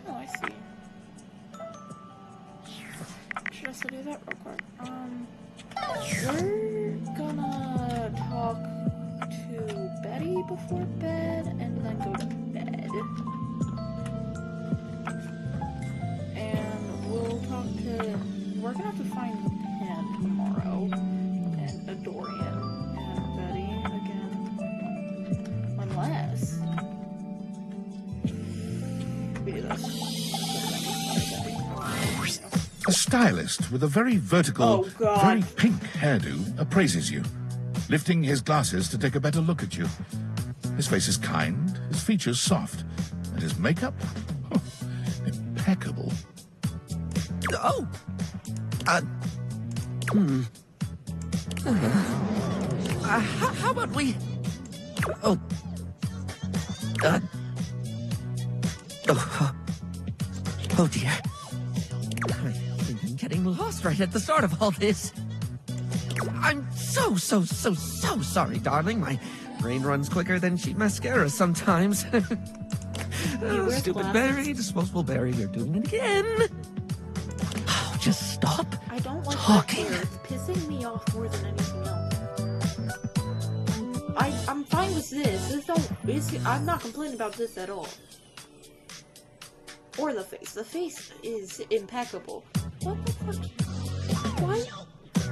Oh, I see. Should I still do that real quick? We're gonna talk to Betty before bed and then go to bed. And we'll talk to... We're gonna have to find the pen tomorrow. And a Dorian and Betty again. Unless... we do this. A stylist with a very vertical, very pink hairdo appraises you, lifting his glasses to take a better look at you. His face is kind, his features soft, and his makeup, impeccable. Oh! How about we... Oh. Oh dear. I'm getting lost right at the start of all this. I'm so sorry, darling. My brain runs quicker than cheap mascara sometimes. Oh, stupid Barry, disposable Barry, you're doing it again. Oh, just stop I don't like talking. That it's pissing me off more than anything else. I'm fine with this. I'm not complaining about this at all. Or the face. The face is impeccable. What the fuck? Why?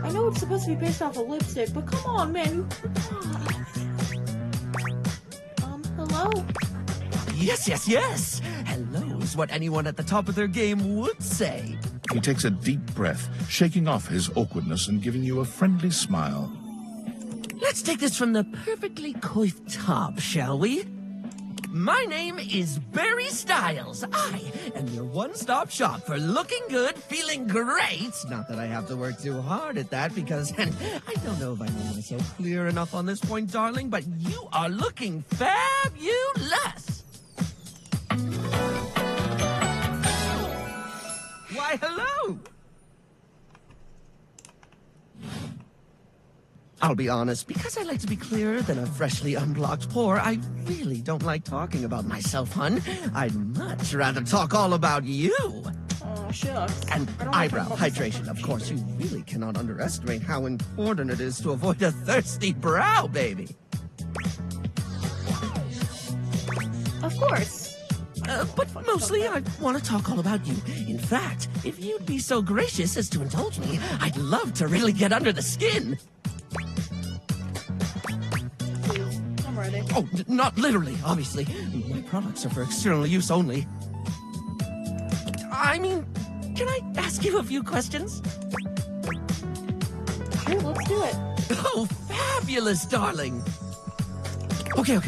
I know it's supposed to be based off of lipstick, but come on, man. Hello? Yes. Hello is what anyone at the top of their game would say. He takes a deep breath, shaking off his awkwardness and giving you a friendly smile. Let's take this from the perfectly coiffed top, shall we? My name is Barry Styles. I am your one-stop shop for looking good, feeling great. Not that I have to work too hard at that because I don't know if I made myself clear enough on this point, darling, but you are looking fabulous. Why, hello. I'll be honest, because I like to be clearer than a freshly unblocked pore, I really don't like talking about myself, hun. I'd much rather talk all about you. Oh, shucks. And eyebrow hydration, of course. You really cannot underestimate how important it is to avoid a thirsty brow, baby. Of course. But mostly, I want to talk all about you. In fact, if you'd be so gracious as to indulge me, I'd love to really get under the skin. I'm ready. Oh, not literally, obviously. My products are for external use only. I mean, can I ask you a few questions? Sure, let's do it. Oh, fabulous, darling. Okay.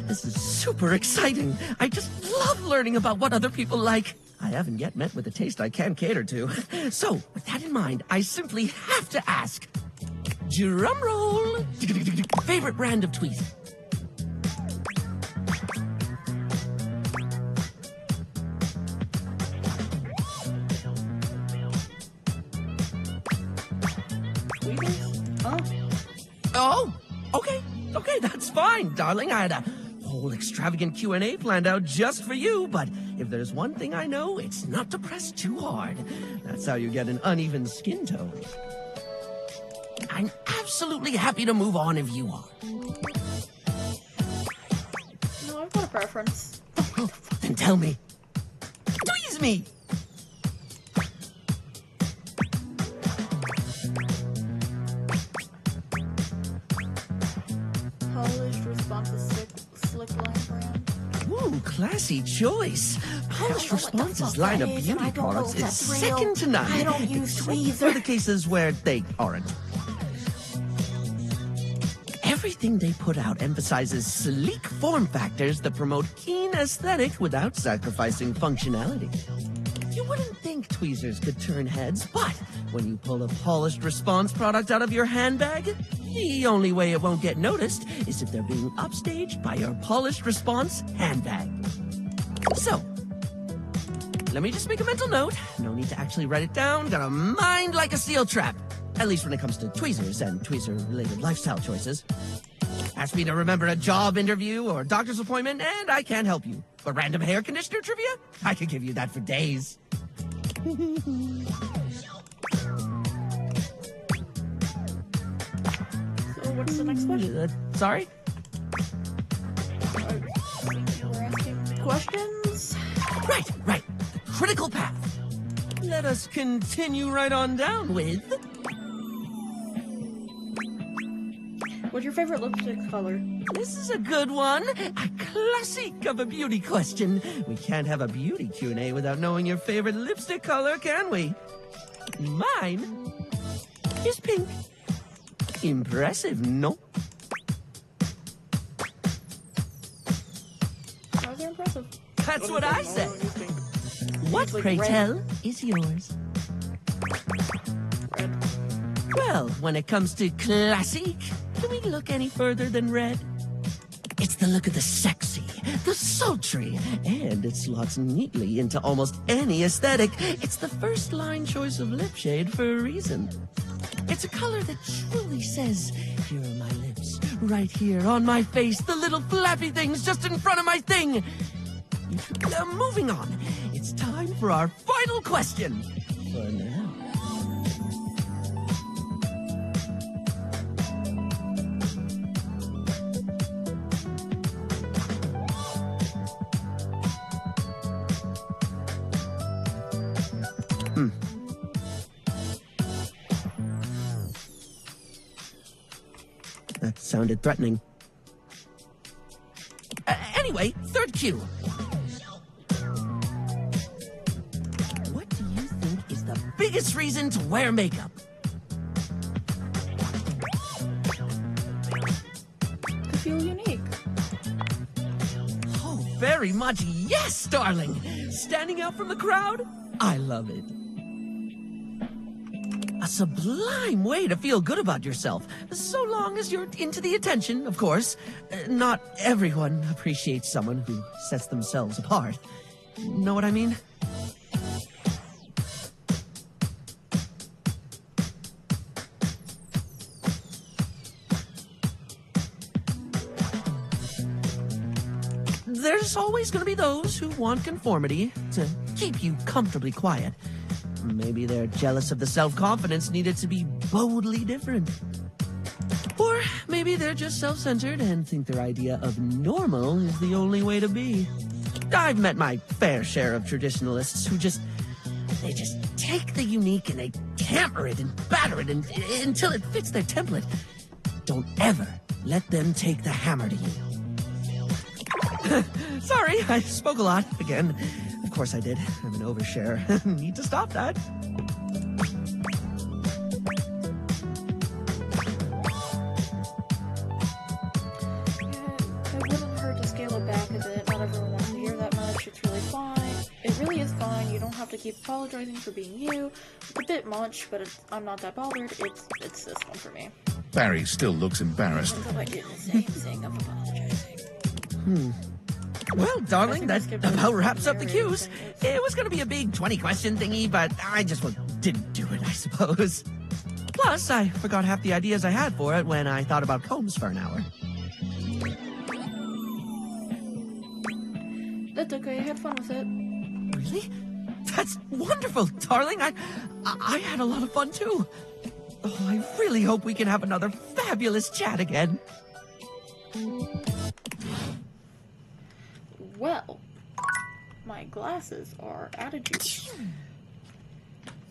This is super exciting. I just love learning about what other people like. I haven't yet met with a taste I can cater to. So, with that in mind, I simply have to ask. Drum roll. Favorite brand of tweezers? Oh, okay, that's fine, darling. I had a whole extravagant Q&A planned out just for you, but if there's one thing I know, it's not to press too hard. That's how you get an uneven skin tone. I'm absolutely happy to move on if you are. No, I've got a preference. Then tell me. Tweeze me! Polished, responsive, slick line brand. Ooh, classy choice. Polished Response's line of beauty products is second to none. I don't use tweezers. For the cases where they aren't. Everything they put out emphasizes sleek form factors that promote keen aesthetic without sacrificing functionality. You wouldn't think tweezers could turn heads, but when you pull a polished response product out of your handbag, the only way it won't get noticed is if they're being upstaged by your polished response handbag. So, let me just make a mental note. No need to actually write it down. Got a mind like a steel trap. At least when it comes to tweezers and tweezer-related lifestyle choices. Ask me to remember a job interview or doctor's appointment, and I can't help you. But random hair conditioner trivia? I could give you that for days. So what's the next question? Sorry? We're asking questions? Right. Critical path. Let us continue right on down with... What's your favorite lipstick color? This is a good one. A classic of a beauty question. We can't have a beauty Q&A without knowing your favorite lipstick color, can we? Mine is pink. Impressive, no? Why is it impressive? That's what I said. What, pray tell, is yours? Red. Well, when it comes to classic, can we look any further than red? It's the look of the sexy, the sultry, and it slots neatly into almost any aesthetic. It's the first line choice of lip shade for a reason. It's a color that truly says, here are my lips, right here on my face, the little flappy things just in front of my thing. Moving on, it's time for our final question. For now. That sounded threatening. Anyway, third cue. What do you think is the biggest reason to wear makeup? To feel unique. Oh, very much yes, darling. Standing out from the crowd? I love it. A sublime way to feel good about yourself, so long as you're into the attention, of course. Not everyone appreciates someone who sets themselves apart. Know what I mean? There's always going to be those who want conformity to keep you comfortably quiet. Maybe they're jealous of the self-confidence needed to be boldly different. Or maybe they're just self-centered and think their idea of normal is the only way to be. I've met my fair share of traditionalists who they just take the unique and they hammer it and batter it until it fits their template. Don't ever let them take the hammer to you. Sorry, I spoke a lot again. Of course I did. I'm an overshare. Need to stop that. It wouldn't hurt to scale it back a bit. Not everyone wants to hear that much. It's really fine. It really is fine. You don't have to keep apologizing for being you. It's a bit much, but I'm not that bothered. It's this one for me. Barry still looks embarrassed. So I didn't say anything of apologizing. Well, darling, that about wraps up the cues. It was going to be a big 20-question thingy, but I just didn't do it, I suppose. Plus, I forgot half the ideas I had for it when I thought about combs for an hour. That's okay. I had fun with it. Really? That's wonderful, darling. I had a lot of fun, too. Oh, I really hope we can have another fabulous chat again. Well, my glasses are out of juice.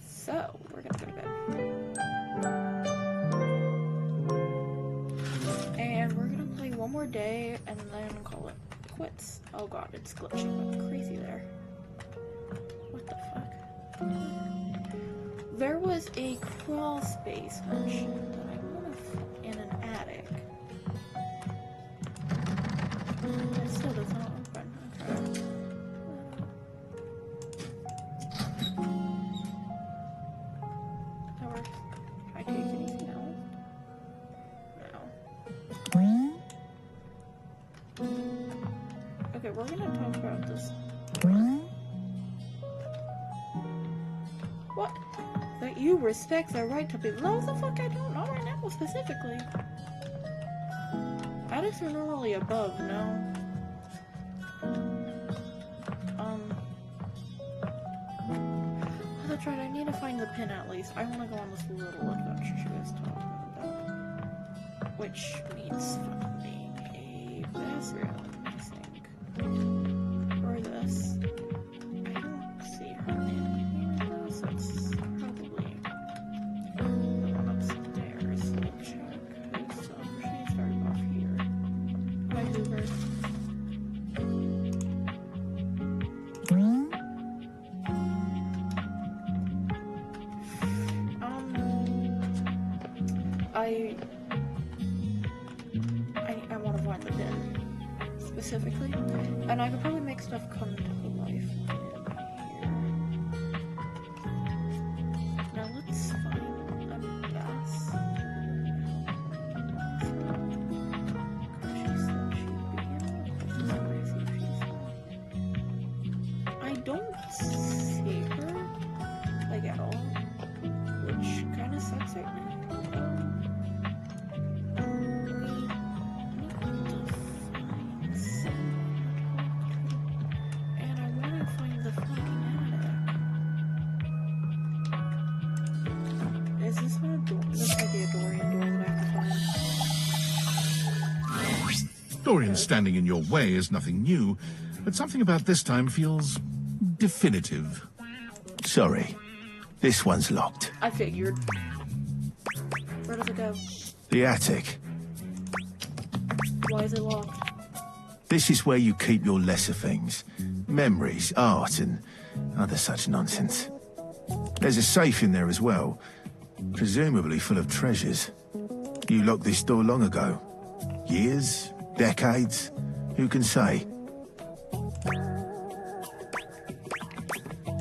So, we're gonna go to bed. And we're gonna play one more day and then call it quits. Oh god, it's glitching like crazy there. What the fuck? There was a crawl space mission that I want to in an attic. It still does not open. Okay. course. Can I take anything else? No. Okay, we're gonna talk about this. What? That you respect their right to be. No, the fuck I don't. Not right now, specifically. Addicts are normally above, no? That's right, I need to find the pin at least. I want to go on this little adventure she was talking about. Which means finding a bathroom, I think. Or this. I don't see her in here, so it's probably the one upstairs. We'll check. So she started off here. Hi, Hoover. I want to find the pin specifically, and I could probably make stuff come to life here. Now let's find a gas. I don't see her like at all, which kind of sucks right now. Dorian standing in your way is nothing new, but something about this time feels definitive. Sorry, this one's locked. I figured. Where does it go? The attic. Why is it locked? This is where you keep your lesser things. Memories, art, and other such nonsense. There's a safe in there as well, presumably full of treasures. You locked this door long ago. Years? Decades? Who can say?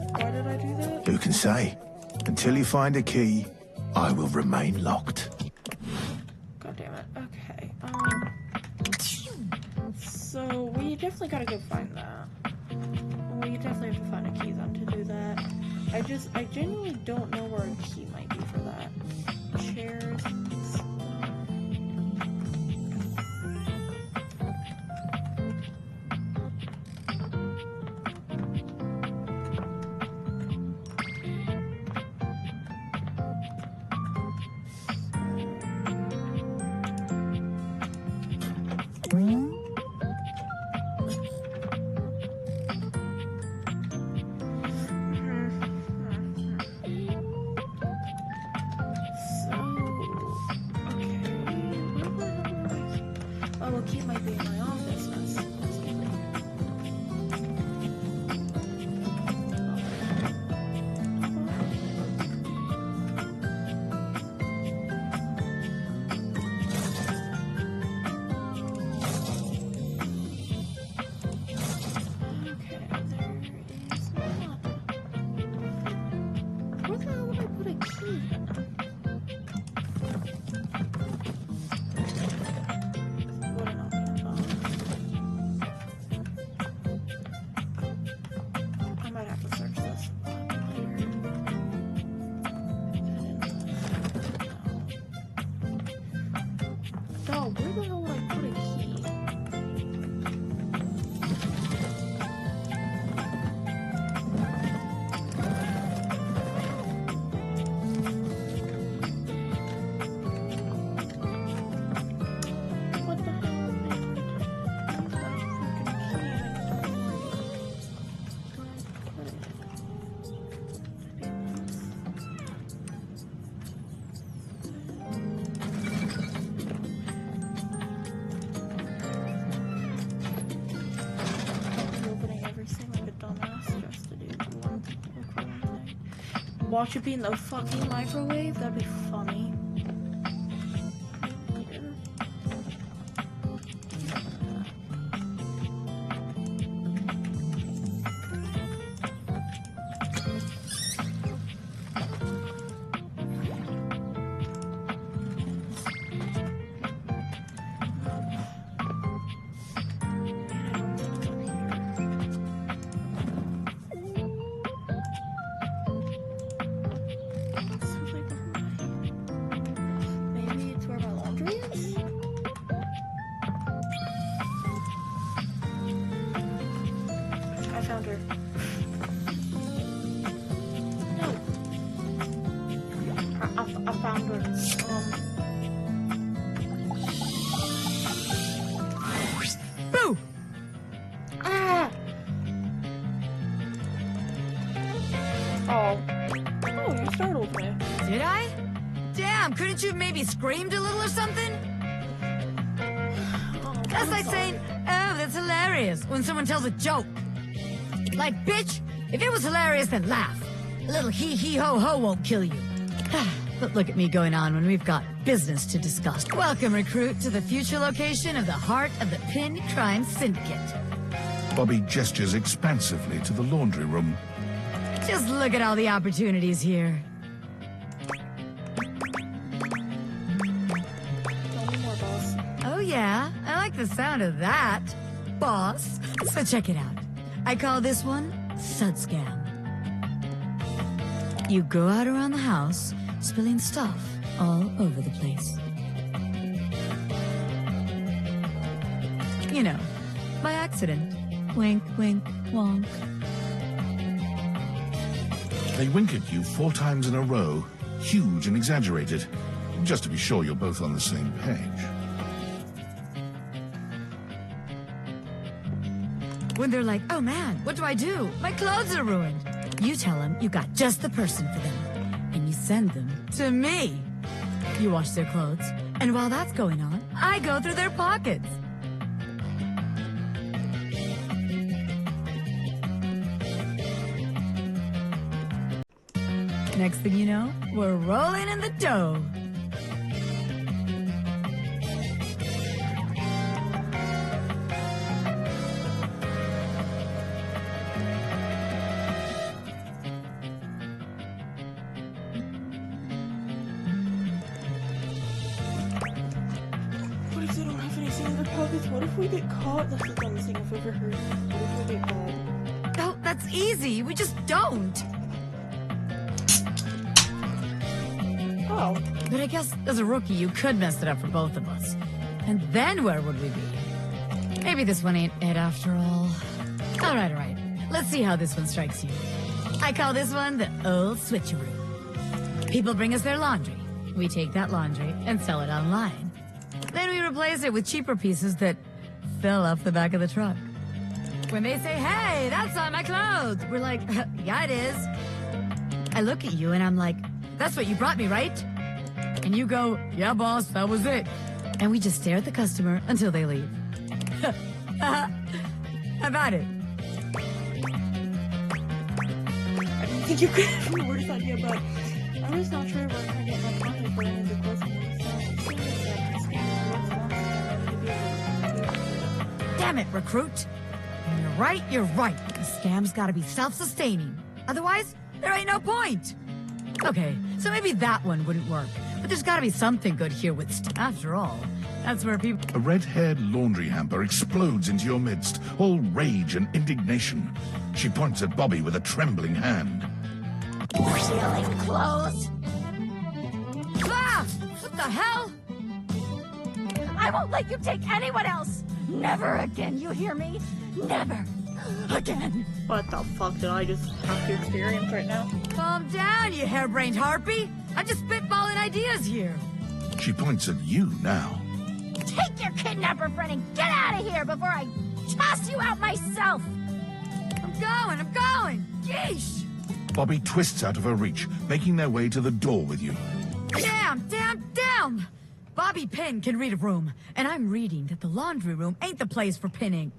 Why did I do that? Who can say? Until you find a key, I will remain locked. God damn it. Okay. So we definitely gotta go find that. We definitely have to find a key then to do that. I genuinely don't know where a key might be for that. Chairs. Watch it be in the fucking microwave? That'd be funny. found it. Boo! Ah! Oh. Oh, you startled me. Did I? Damn, couldn't you have maybe screamed a little or something? That's like saying, oh, that's hilarious, when someone tells a joke. Like, bitch, if it was hilarious, then laugh. A little hee-hee-ho-ho won't kill you. But look at me going on when we've got business to discuss. Welcome, recruit, to the future location of the heart of the Pin Crime Syndicate. Bobby gestures expansively to the laundry room. Just look at all the opportunities here. Oh yeah, I like the sound of that, boss. So check it out. I call this one Sud Scam. You go out around the house, spilling stuff all over the place. You know, by accident. Wink, wink, wonk. They wink at you 4 times in a row, huge and exaggerated, just to be sure you're both on the same page. When they're like, oh man, what do I do? My clothes are ruined. You tell them you got just the person for them. And you send them to me. You wash their clothes. And while that's going on, I go through their pockets. Next thing you know, we're rolling in the dough. What if they don't have anything in their pockets? What if we get caught? That's the dumbest thing I've ever heard. What if we get caught? Oh, that's easy. We just don't. Oh. But I guess as a rookie, you could mess it up for both of us. And then where would we be? Maybe this one ain't it after all. All right. Let's see how this one strikes you. I call this one the old switcheroo. People bring us their laundry. We take that laundry and sell it online. Then we replace it with cheaper pieces that fell off the back of the truck. When they say, hey, that's on my clothes, we're like, yeah, it is. I look at you and I'm like, that's what you brought me, right? And you go, yeah, boss, that was it. And we just stare at the customer until they leave. How about it? I didn't think you could have the worst idea, but I'm just not sure if we're going to get my content for any of the customers. Damn it, recruit. When you're right. The scam's gotta be self-sustaining. Otherwise, there ain't no point. Okay, so maybe that one wouldn't work. But there's gotta be something good here with after all. That's where people... A red-haired laundry hamper explodes into your midst, all rage and indignation. She points at Bobby with a trembling hand. Stealing clothes? Ah! What the hell? I won't let you take anyone else! Never again, you hear me? Never again. What the fuck did I just have to experience right now? Calm down, you harebrained harpy. I'm just spitballing ideas here. She points at you now. Take your kidnapper friend and get out of here before I toss you out myself! I'm going! Yeesh! Bobby twists out of her reach, making their way to the door with you. Damn! Bobby Pin can read a room, and I'm reading that the laundry room ain't the place for pinning.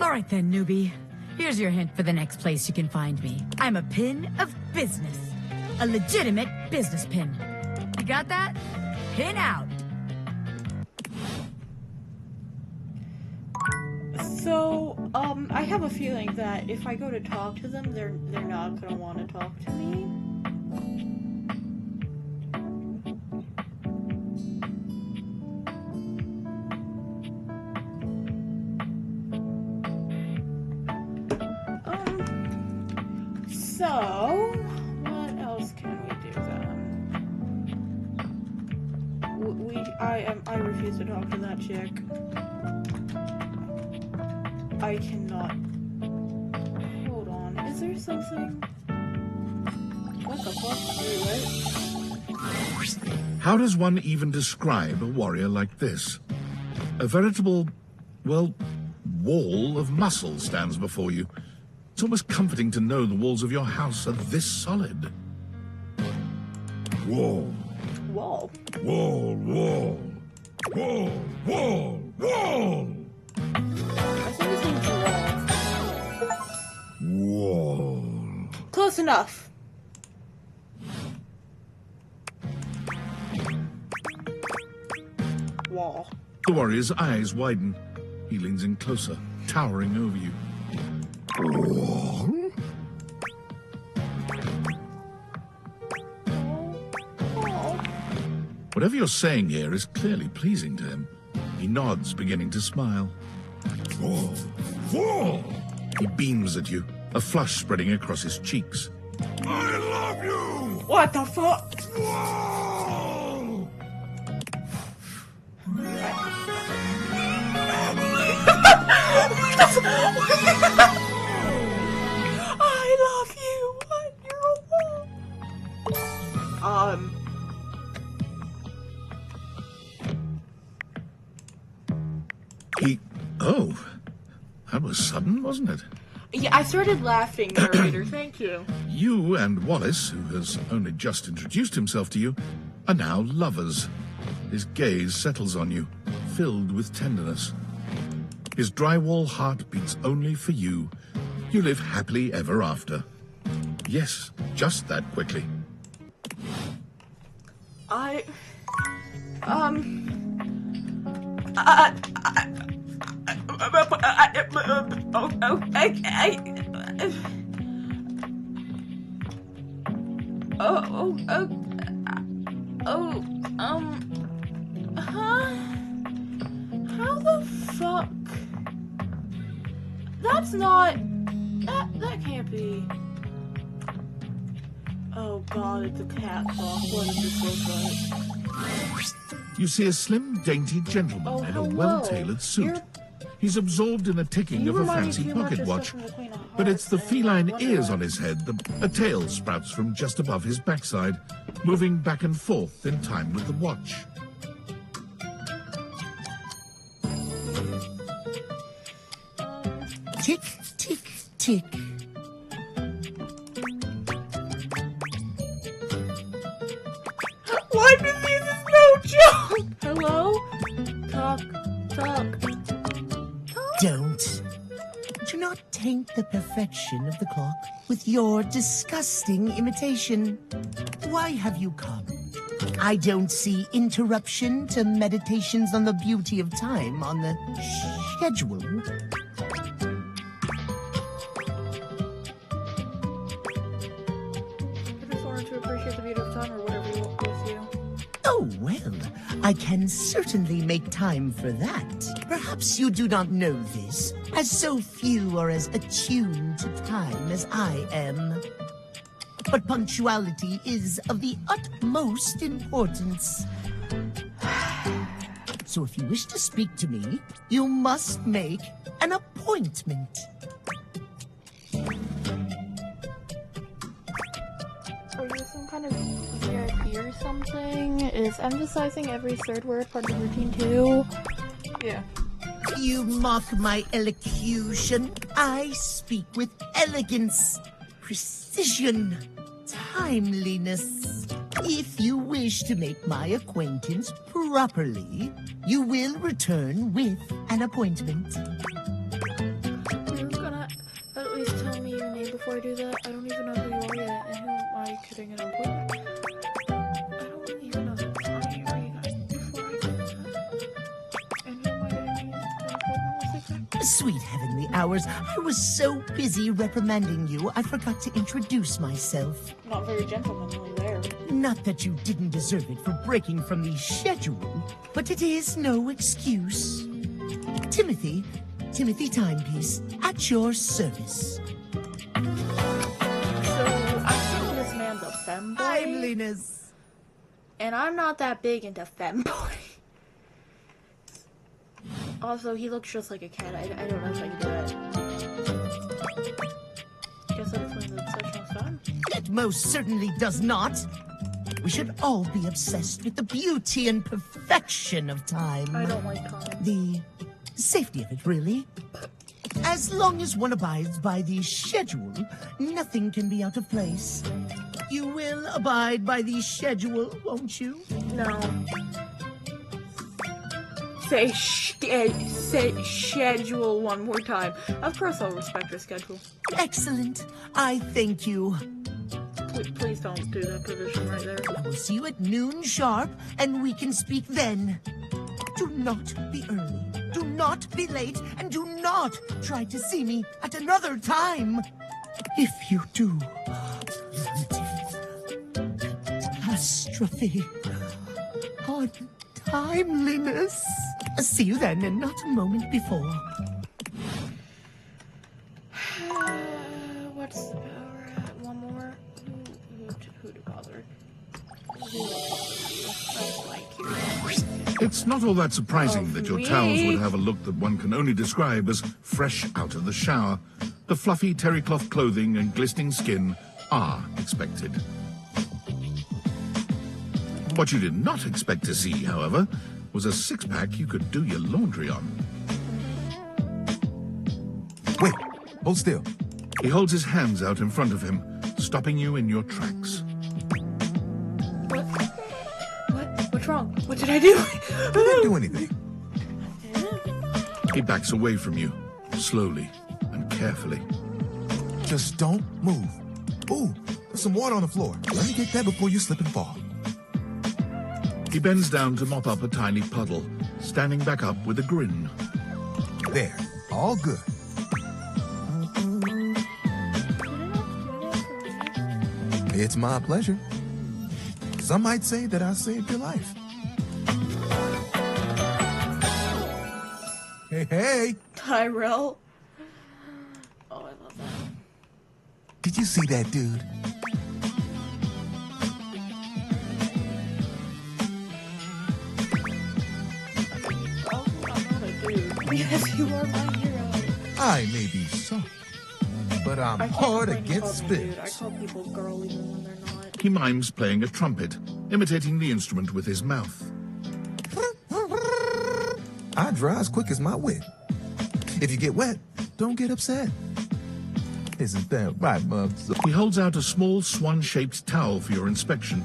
All right then, newbie. Here's your hint for the next place you can find me. I'm a pin of business. A legitimate business pin. You got that? Pin out. So, I have a feeling that if I go to talk to them, they're not gonna want to talk to me. So, what else can we do then? I refuse to talk to that chick. I cannot. Hold on. Is there something? What the fuck? Wait, what? How does one even describe a warrior like this? A veritable, well, wall of muscle stands before you. It's almost comforting to know the walls of your house are this solid. Wall. Wall. Wall, wall. Wall, wall, wall! I think his name's Wall. Wall. Close enough. Wall. The warrior's eyes widen. He leans in closer, towering over you. Wall? Whatever you're saying here is clearly pleasing to him. He nods, beginning to smile. Wall. Wall! He beams at you, a flush spreading across his cheeks. I love you! What the fuck? Wall! I love you. What? You're a wall. Oh, that was sudden, wasn't it? Yeah, I started laughing, narrator. Thank you. You and Wallace, who has only just introduced himself to you, are now lovers. His gaze settles on you, filled with tenderness. His drywall heart beats only for you. You live happily ever after. Yes, just that quickly. How the fuck? That's not... That can't be... Oh god, it's a cat talk. What does this look like? You see a slim, dainty gentleman in a well-tailored suit. He's absorbed in the ticking of a fancy pocket watch, but it's the feline ears on his head that a tail sprouts from just above his backside, moving back and forth in time with the watch. Tick, tick, tick. Why this is no joke? Hello? Talk. Don't. Do not taint the perfection of the clock with your disgusting imitation. Why have you come? I don't see interruption to meditations on the beauty of time on the schedule. I just wanted to appreciate the beauty of time or whatever you want with you. Oh, well, I can certainly make time for that. Perhaps you do not know this, as so few are as attuned to time as I am. But punctuality is of the utmost importance. So if you wish to speak to me, you must make an appointment. Are you some kind of VIP or something? Is emphasizing every third word part of the routine too? Yeah. You mock my elocution. I speak with elegance, precision, timeliness. If you wish to make my acquaintance properly, you will return with an appointment. You're gonna at least tell me your name before I do that? I don't even know who you are yet, and who am I getting an appointment? I don't even know who are you guys before I do that. And who am I getting an appointment with exactly? Sweet heavenly hours, I was so busy reprimanding you, I forgot to introduce myself. Not very gentlemanly there. Not that you didn't deserve it for breaking from the schedule, but it is no excuse. Timothy Timepiece, at your service. So, I'm thinking this man's a femboy. Timeliness. And I'm not that big into femboy. Also, he looks just like a cat. I don't know if I can do that. Guess that explains the obsession with fun. It most certainly does not. We should all be obsessed with the beauty and perfection of time. I don't like time. The safety of it, really. As long as one abides by the schedule, nothing can be out of place. You will abide by the schedule, won't you? No. Say schedule one more time. Of course I'll respect your schedule. Excellent. I thank you. Please don't do that provision right there. I will see you at noon sharp, and we can speak then. Do not be early. Do not be late, and do not try to see me at another time. If you do, catastrophe on timeliness. See you then, and not a moment before. What's we're at? One more. Who to bother? It's not all that surprising that your towels would have a look that one can only describe as fresh out of the shower. The fluffy terry cloth clothing and glistening skin are expected. What you did not expect to see, however, was a six-pack you could do your laundry on. Wait, hold still. He holds his hands out in front of him, stopping you in your tracks. What's wrong? What did I do? I didn't do anything. He backs away from you, slowly and carefully. Just don't move. Ooh, there's some water on the floor. Let me get that before you slip and fall. He bends down to mop up a tiny puddle, standing back up with a grin. There, all good. It's my pleasure. Some might say that I saved your life. Hey, hey! Tyrell. Oh, I love that. Did you see that dude? Oh, I'm not a dude. Yes, you are my hero. I may be soft, but I'm hard against spit. I call people girl even when they're not. He mimes playing a trumpet, imitating the instrument with his mouth. I dry as quick as my wit. If you get wet, don't get upset. Isn't that right, Mubs? He holds out a small swan-shaped towel for your inspection.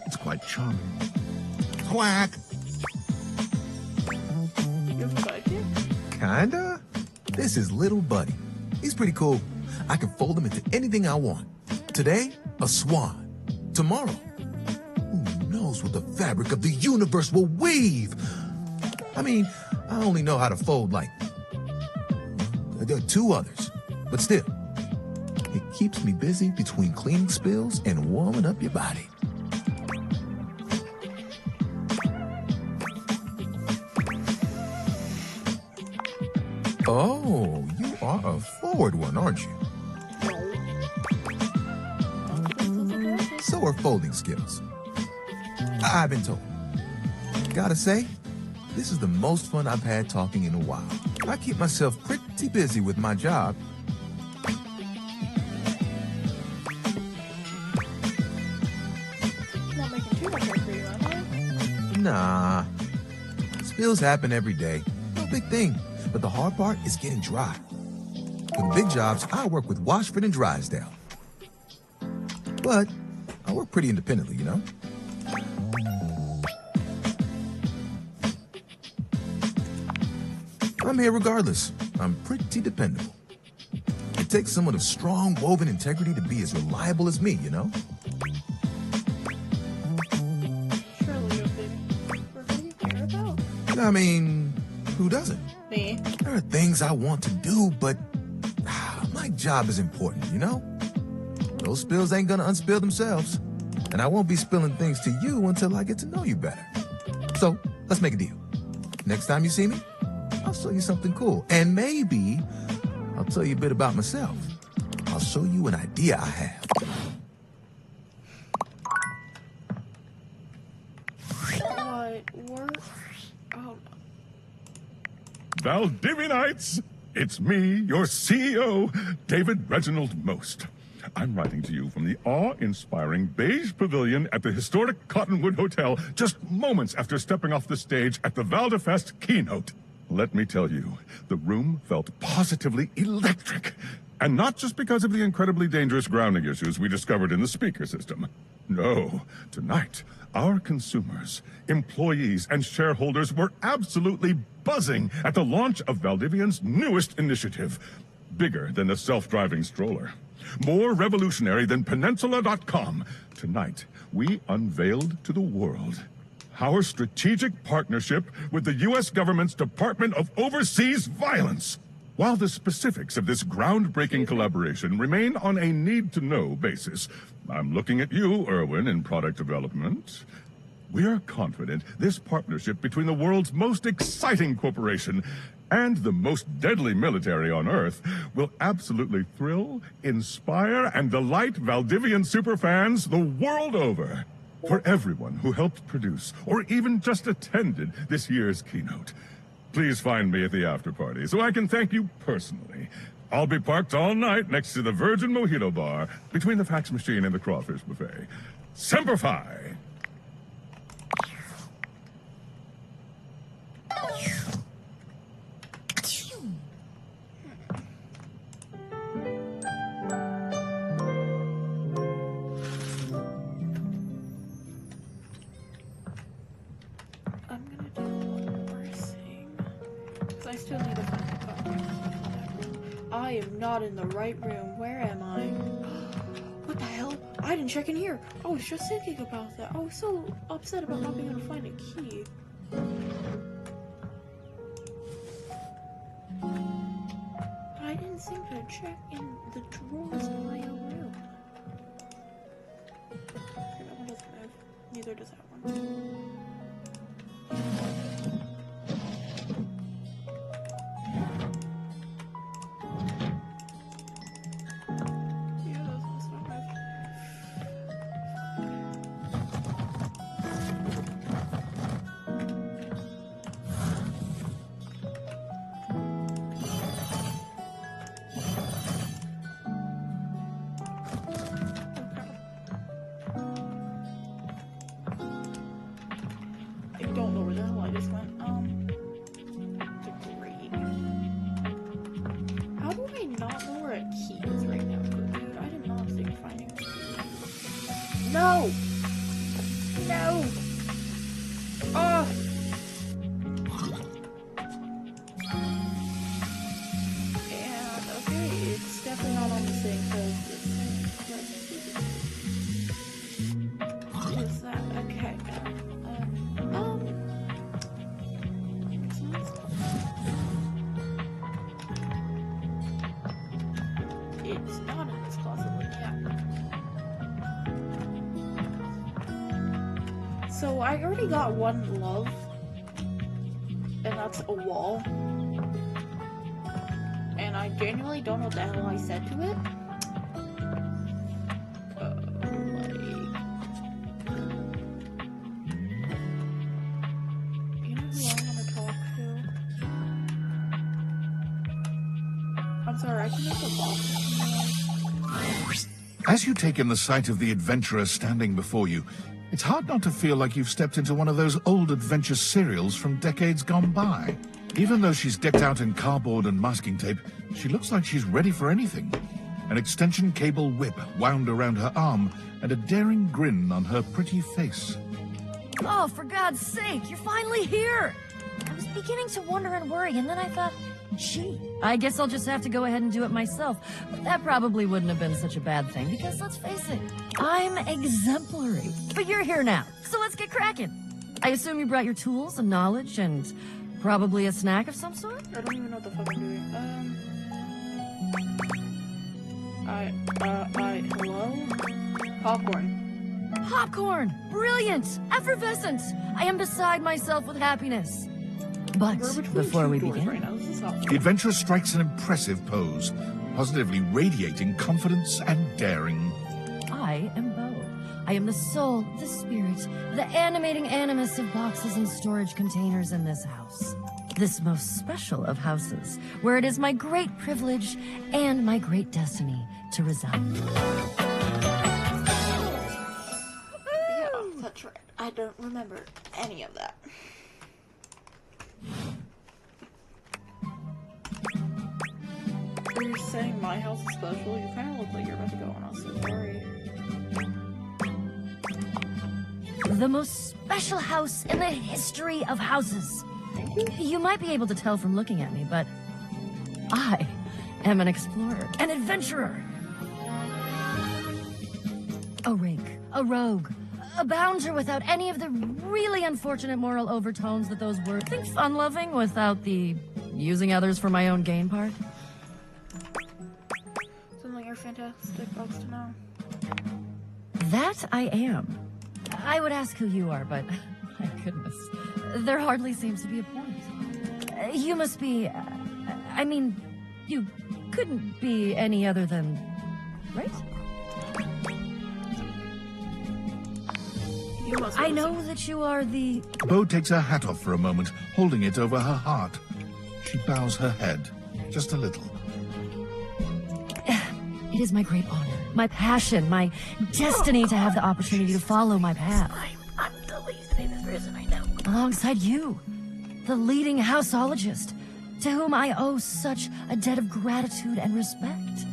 It's quite charming. Quack! You have a sidekick? Kinda. This is Little Buddy. He's pretty cool. I can fold him into anything I want. Today, a swan. Tomorrow, who knows what the fabric of the universe will weave? I mean, I only know how to fold like there are two others, but still, it keeps me busy between cleaning spills and warming up your body. Oh, you are a forward one, aren't you? So are folding skills. I've been told. Gotta say, this is the most fun I've had talking in a while. I keep myself pretty busy with my job. Not making too much work for you, am I? Nah. Spills happen every day. No big thing. But the hard part is getting dry. For the big jobs, I work with Washford and Drysdale. But I work pretty independently, you know? I'm here regardless. I'm pretty dependable. It takes someone of strong woven integrity to be as reliable as me, you know? Surely you'll be. What do you care about? I mean, who doesn't? Me. There are things I want to do, but my job is important, you know? Those spills ain't gonna unspill themselves. And I won't be spilling things to you until I get to know you better. So, let's make a deal. Next time you see me, I'll show you something cool. And maybe I'll tell you a bit about myself. I'll show you an idea I have. What? Oh. Valdivianites, it's me, your CEO, David Reginald Most. I'm writing to you from the awe-inspiring beige pavilion at the historic Cottonwood Hotel just moments after stepping off the stage at the Valdefest keynote. Let me tell you, the room felt positively electric. And not just because of the incredibly dangerous grounding issues we discovered in the speaker system. No, tonight, our consumers, employees, and shareholders were absolutely buzzing at the launch of Valdivian's newest initiative. Bigger than the self-driving stroller. More revolutionary than Peninsula.com. Tonight, we unveiled to the world our strategic partnership with the U.S. government's Department of Overseas Violence. While the specifics of this groundbreaking collaboration remain on a need-to-know basis, I'm looking at you, Erwin, in product development. We're confident this partnership between the world's most exciting corporation and the most deadly military on Earth will absolutely thrill, inspire, and delight Valdivian superfans the world over. For everyone who helped produce, or even just attended this year's keynote, please find me at the after-party so I can thank you personally. I'll be parked all night next to the Virgin Mojito Bar, between the fax machine and the crawfish buffet. Semper Fi! I still need to find a copy. I am not in the right room. Where am I? What the hell? I didn't check in here. I was just thinking about that. I was so upset about not being able to find a key. I didn't seem to check in the drawers in my own room. Okay, that one doesn't move. Neither does that one. No! No! Oh! And, okay, it's definitely not on the same What is that? Okay. It's not in this closet, yeah. So I already got one glove, and that's a wall. And I genuinely don't know what the hell I said to it. You know who I'm gonna talk to? I'm sorry, I can make a box. As you take in the sight of the adventurer standing before you, it's hard not to feel like you've stepped into one of those old adventure serials from decades gone by. Even though she's decked out in cardboard and masking tape, she looks like she's ready for anything. An extension cable whip wound around her arm and a daring grin on her pretty face. Oh, for God's sake, you're finally here! I was beginning to wonder and worry, and then I thought, gee, I guess I'll just have to go ahead and do it myself. But that probably wouldn't have been such a bad thing, because let's face it, I'm exemplary. But you're here now, so let's get cracking. I assume you brought your tools and knowledge and probably a snack of some sort? I don't even know what the fuck I'm doing. Hello? Popcorn. Popcorn! Brilliant! Effervescent! I am beside myself with happiness. But before we begin... The adventurer strikes an impressive pose, positively radiating confidence and daring. I am Bo. I am the soul, the spirit, the animating animus of boxes and storage containers in this house. this most special of houses, where it is my great privilege and my great destiny to reside. Yeah, that's right. I don't remember any of that. You're saying my house is special? You kind of look like you're about to go on a safari. The most special house in the history of houses. You might be able to tell from looking at me, but I am an explorer, an adventurer. A rake, a rogue, a bounder without any of the really unfortunate moral overtones that those words. Think fun-loving without the using others for my own gain part. Something you're fantastic folks to know. That I am. I would ask who you are, but my goodness, there hardly seems to be a point. You must be, I mean, you couldn't be any other than, right? I know that you are the... Bo takes her hat off for a moment, holding it over her heart. She bows her head, just a little. It is my great honor, my passion, my destiny to have the opportunity to follow my path. I'm the least famous person I know. Alongside you, the leading houseologist, to whom I owe such a debt of gratitude and respect.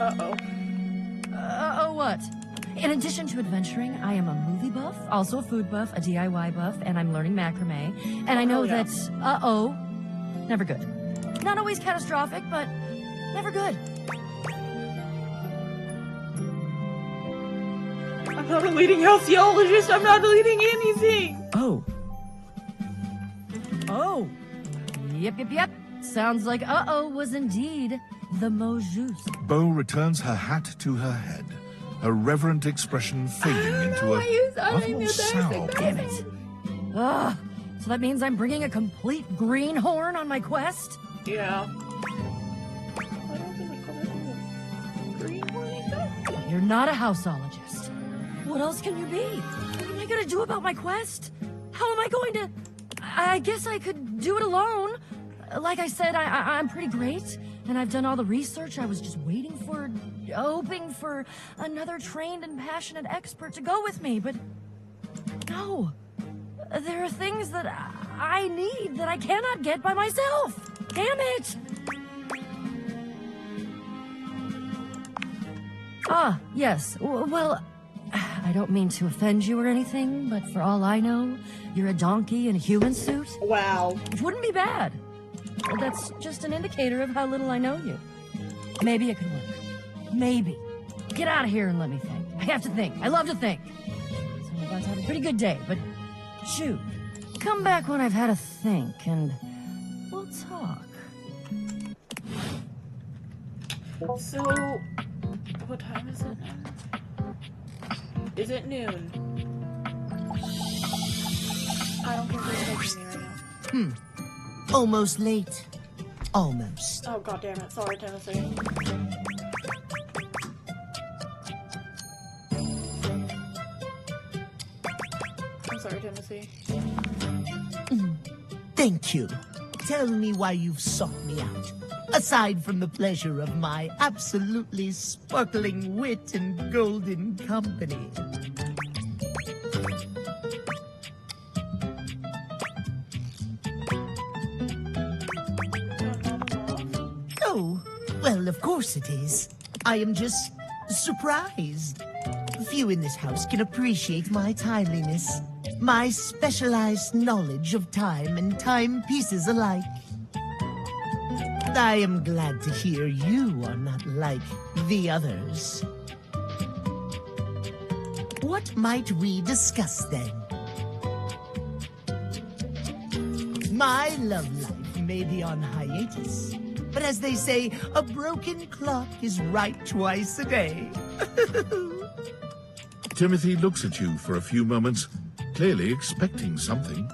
Uh-oh. Uh-oh what? In addition to adventuring, I am a movie buff, also a food buff, a DIY buff, and I'm learning macrame. And I know that, never good. Not always catastrophic, but never good. I'm not a leading houseologist. I'm not leading anything. Oh. Yep. Sounds like was indeed the mot juste. Bo returns her hat to her head, her reverent expression fading into a rather sour. Damn it. So that means I'm bringing a complete greenhorn on my quest? Yeah. I don't think I covered the greenhorn either. You're not a houseologist. What else can you be? What am I gonna do about my quest? How am I going to... I guess I could do it alone. Like I said, I'm pretty great, and I've done all the research. I was just hoping for another trained and passionate expert to go with me, but no. There are things that I need that I cannot get by myself. Damn it! Yes. Well, I don't mean to offend you or anything, but for all I know, you're a donkey in a human suit. Wow. Which wouldn't be bad. That's just an indicator of how little I know you. Maybe it could work. Maybe. Get out of here and let me think. I have to think. I love to think. So I'm about to have a pretty good day, but shoot. Come back when I've had a think, and we'll talk. So, what time is it now? Is it noon? I don't think there's anything near right now. Almost late. Almost. Oh, god damn it. Sorry, Tennessee. I'm sorry, Tennessee. Thank you. Tell me why you've sought me out. Aside from the pleasure of my absolutely sparkling wit and golden company. Oh, well, of course it is. I am just surprised. Few in this house can appreciate my timeliness, my specialized knowledge of time and timepieces alike. I am glad to hear you are not like the others. What might we discuss then? My love life may be on hiatus, but as they say, a broken clock is right twice a day. Timothy looks at you for a few moments, clearly expecting something.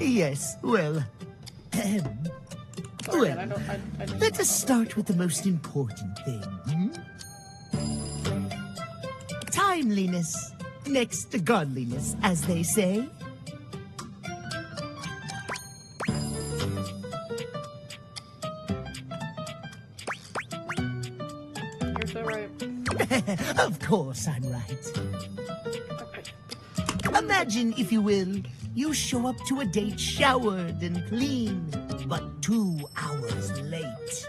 Yes, well... let us start with the most important thing. timeliness next to godliness, as they say. You're so right. Of course I'm right. Imagine, if you will, you show up to a date showered and clean, but 2 hours late.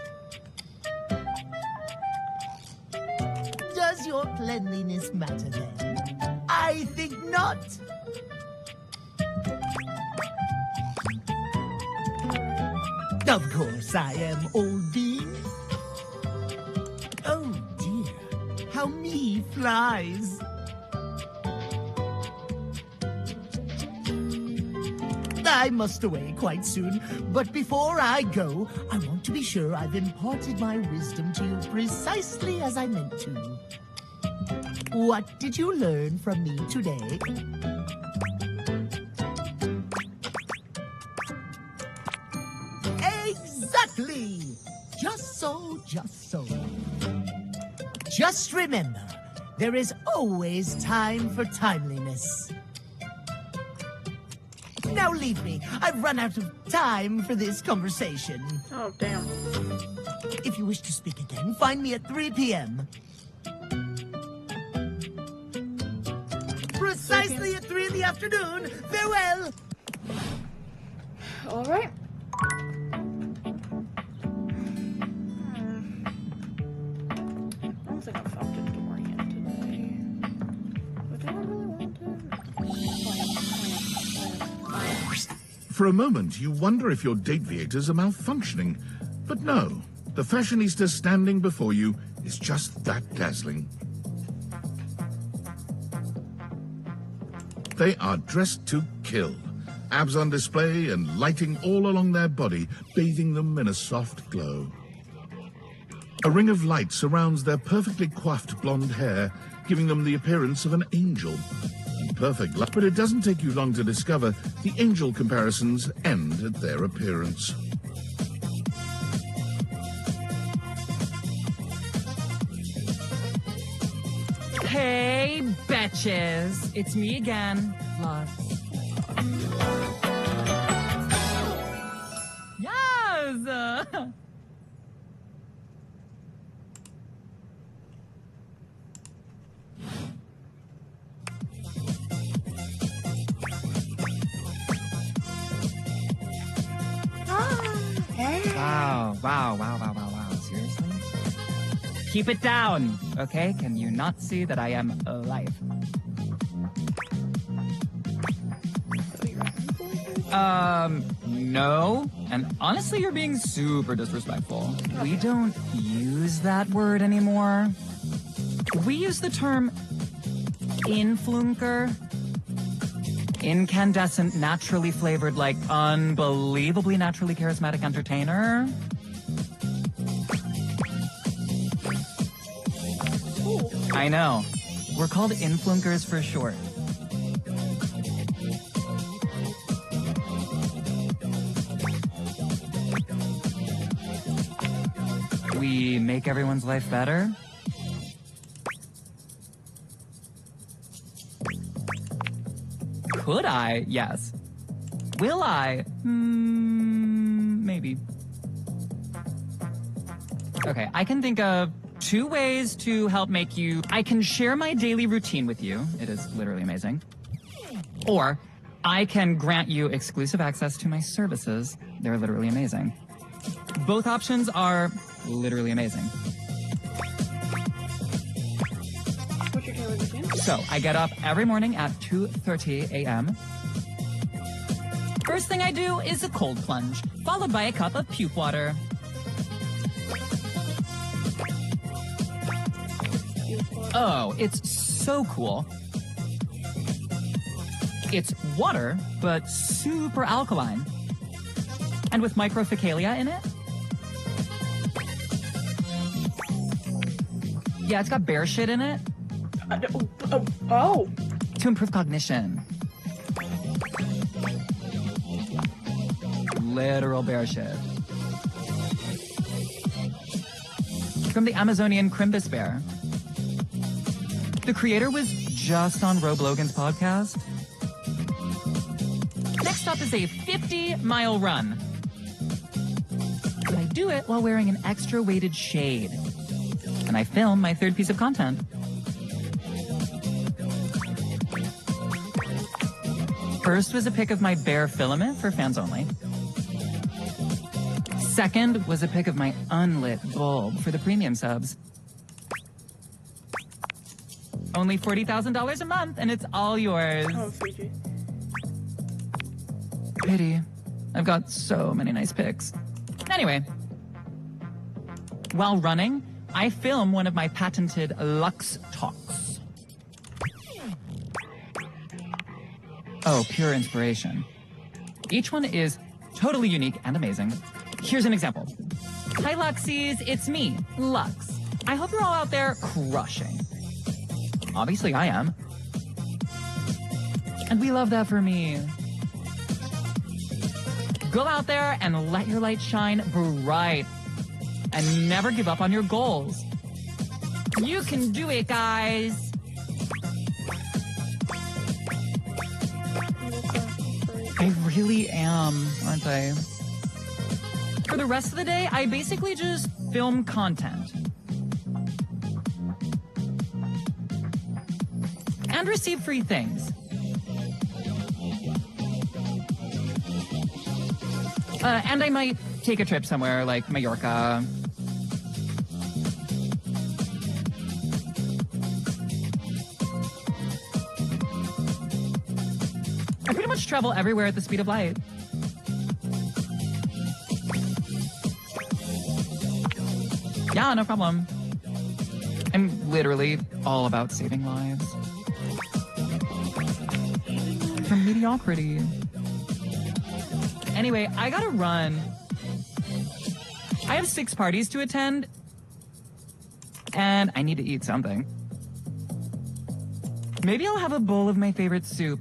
Does your cleanliness matter then? I think not. Of course I am, old bean. Oh dear, how me flies. I must away quite soon, but before I go, I want to be sure I've imparted my wisdom to you precisely as I meant to. What did you learn from me today? Exactly! Just so, just so. Just remember, there is always time for timeliness. Now leave me. I've run out of time for this conversation. Oh, damn. If you wish to speak again, find me at 3 p.m. Precisely at 3 in the afternoon. Farewell. All right. I don't think I found a Dorian today. But do I really want to? For a moment, you wonder if your Dateviators are malfunctioning. But no, the fashionista standing before you is just that dazzling. They are dressed to kill. Abs on display and lighting all along their body, bathing them in a soft glow. A ring of light surrounds their perfectly coiffed blonde hair, giving them the appearance of an angel. Perfect luck, but it doesn't take you long to discover the angel comparisons end at their appearance. Hey, betches. It's me again, Lux. Yes! Wow. Seriously? Keep it down, okay? Can you not see that I am alive? No. And honestly, you're being super disrespectful. We don't use that word anymore. We use the term influnker. Incandescent, naturally flavored, like unbelievably naturally charismatic entertainer. I know. We're called influnkers for short. We make everyone's life better. Could I? Yes. Will I? Maybe. Okay, I can think of 2 ways to help make you... I can share my daily routine with you. It is literally amazing. Or I can grant you exclusive access to my services. They're literally amazing. Both options are literally amazing. What's your daily routine? So, I get up every morning at 2:30 a.m. First thing I do is a cold plunge, followed by a cup of puke water. Oh, it's so cool. It's water, but super alkaline. And with microfecalia in it. Yeah, it's got bear shit in it. Oh. To improve cognition. Literal bear shit. From the Amazonian Crimbus bear. The creator was just on Rob Logan's podcast. Next up is a 50-mile run. But I do it while wearing an extra weighted shade. And I film my third piece of content. First was a pic of my bare filament for fans only. Second was a pic of my unlit bulb for the premium subs. Only $40,000 a month, and it's all yours. Oh, Fiji. Pity. I've got so many nice pics. Anyway, while running, I film one of my patented Lux Talks. Oh, pure inspiration. Each one is totally unique and amazing. Here's an example. Hi, Luxies. It's me, Lux. I hope you're all out there crushing. Obviously, I am. And we love that for me. Go out there and let your light shine bright. And never give up on your goals. You can do it, guys. I really am, aren't I? For the rest of the day, I basically just film content. And receive free things. And I might take a trip somewhere like Mallorca. I pretty much travel everywhere at the speed of light. Yeah, no problem. I'm literally all about saving lives. From mediocrity. Anyway, I gotta run. I have 6 parties to attend, and I need to eat something. Maybe I'll have a bowl of my favorite soup.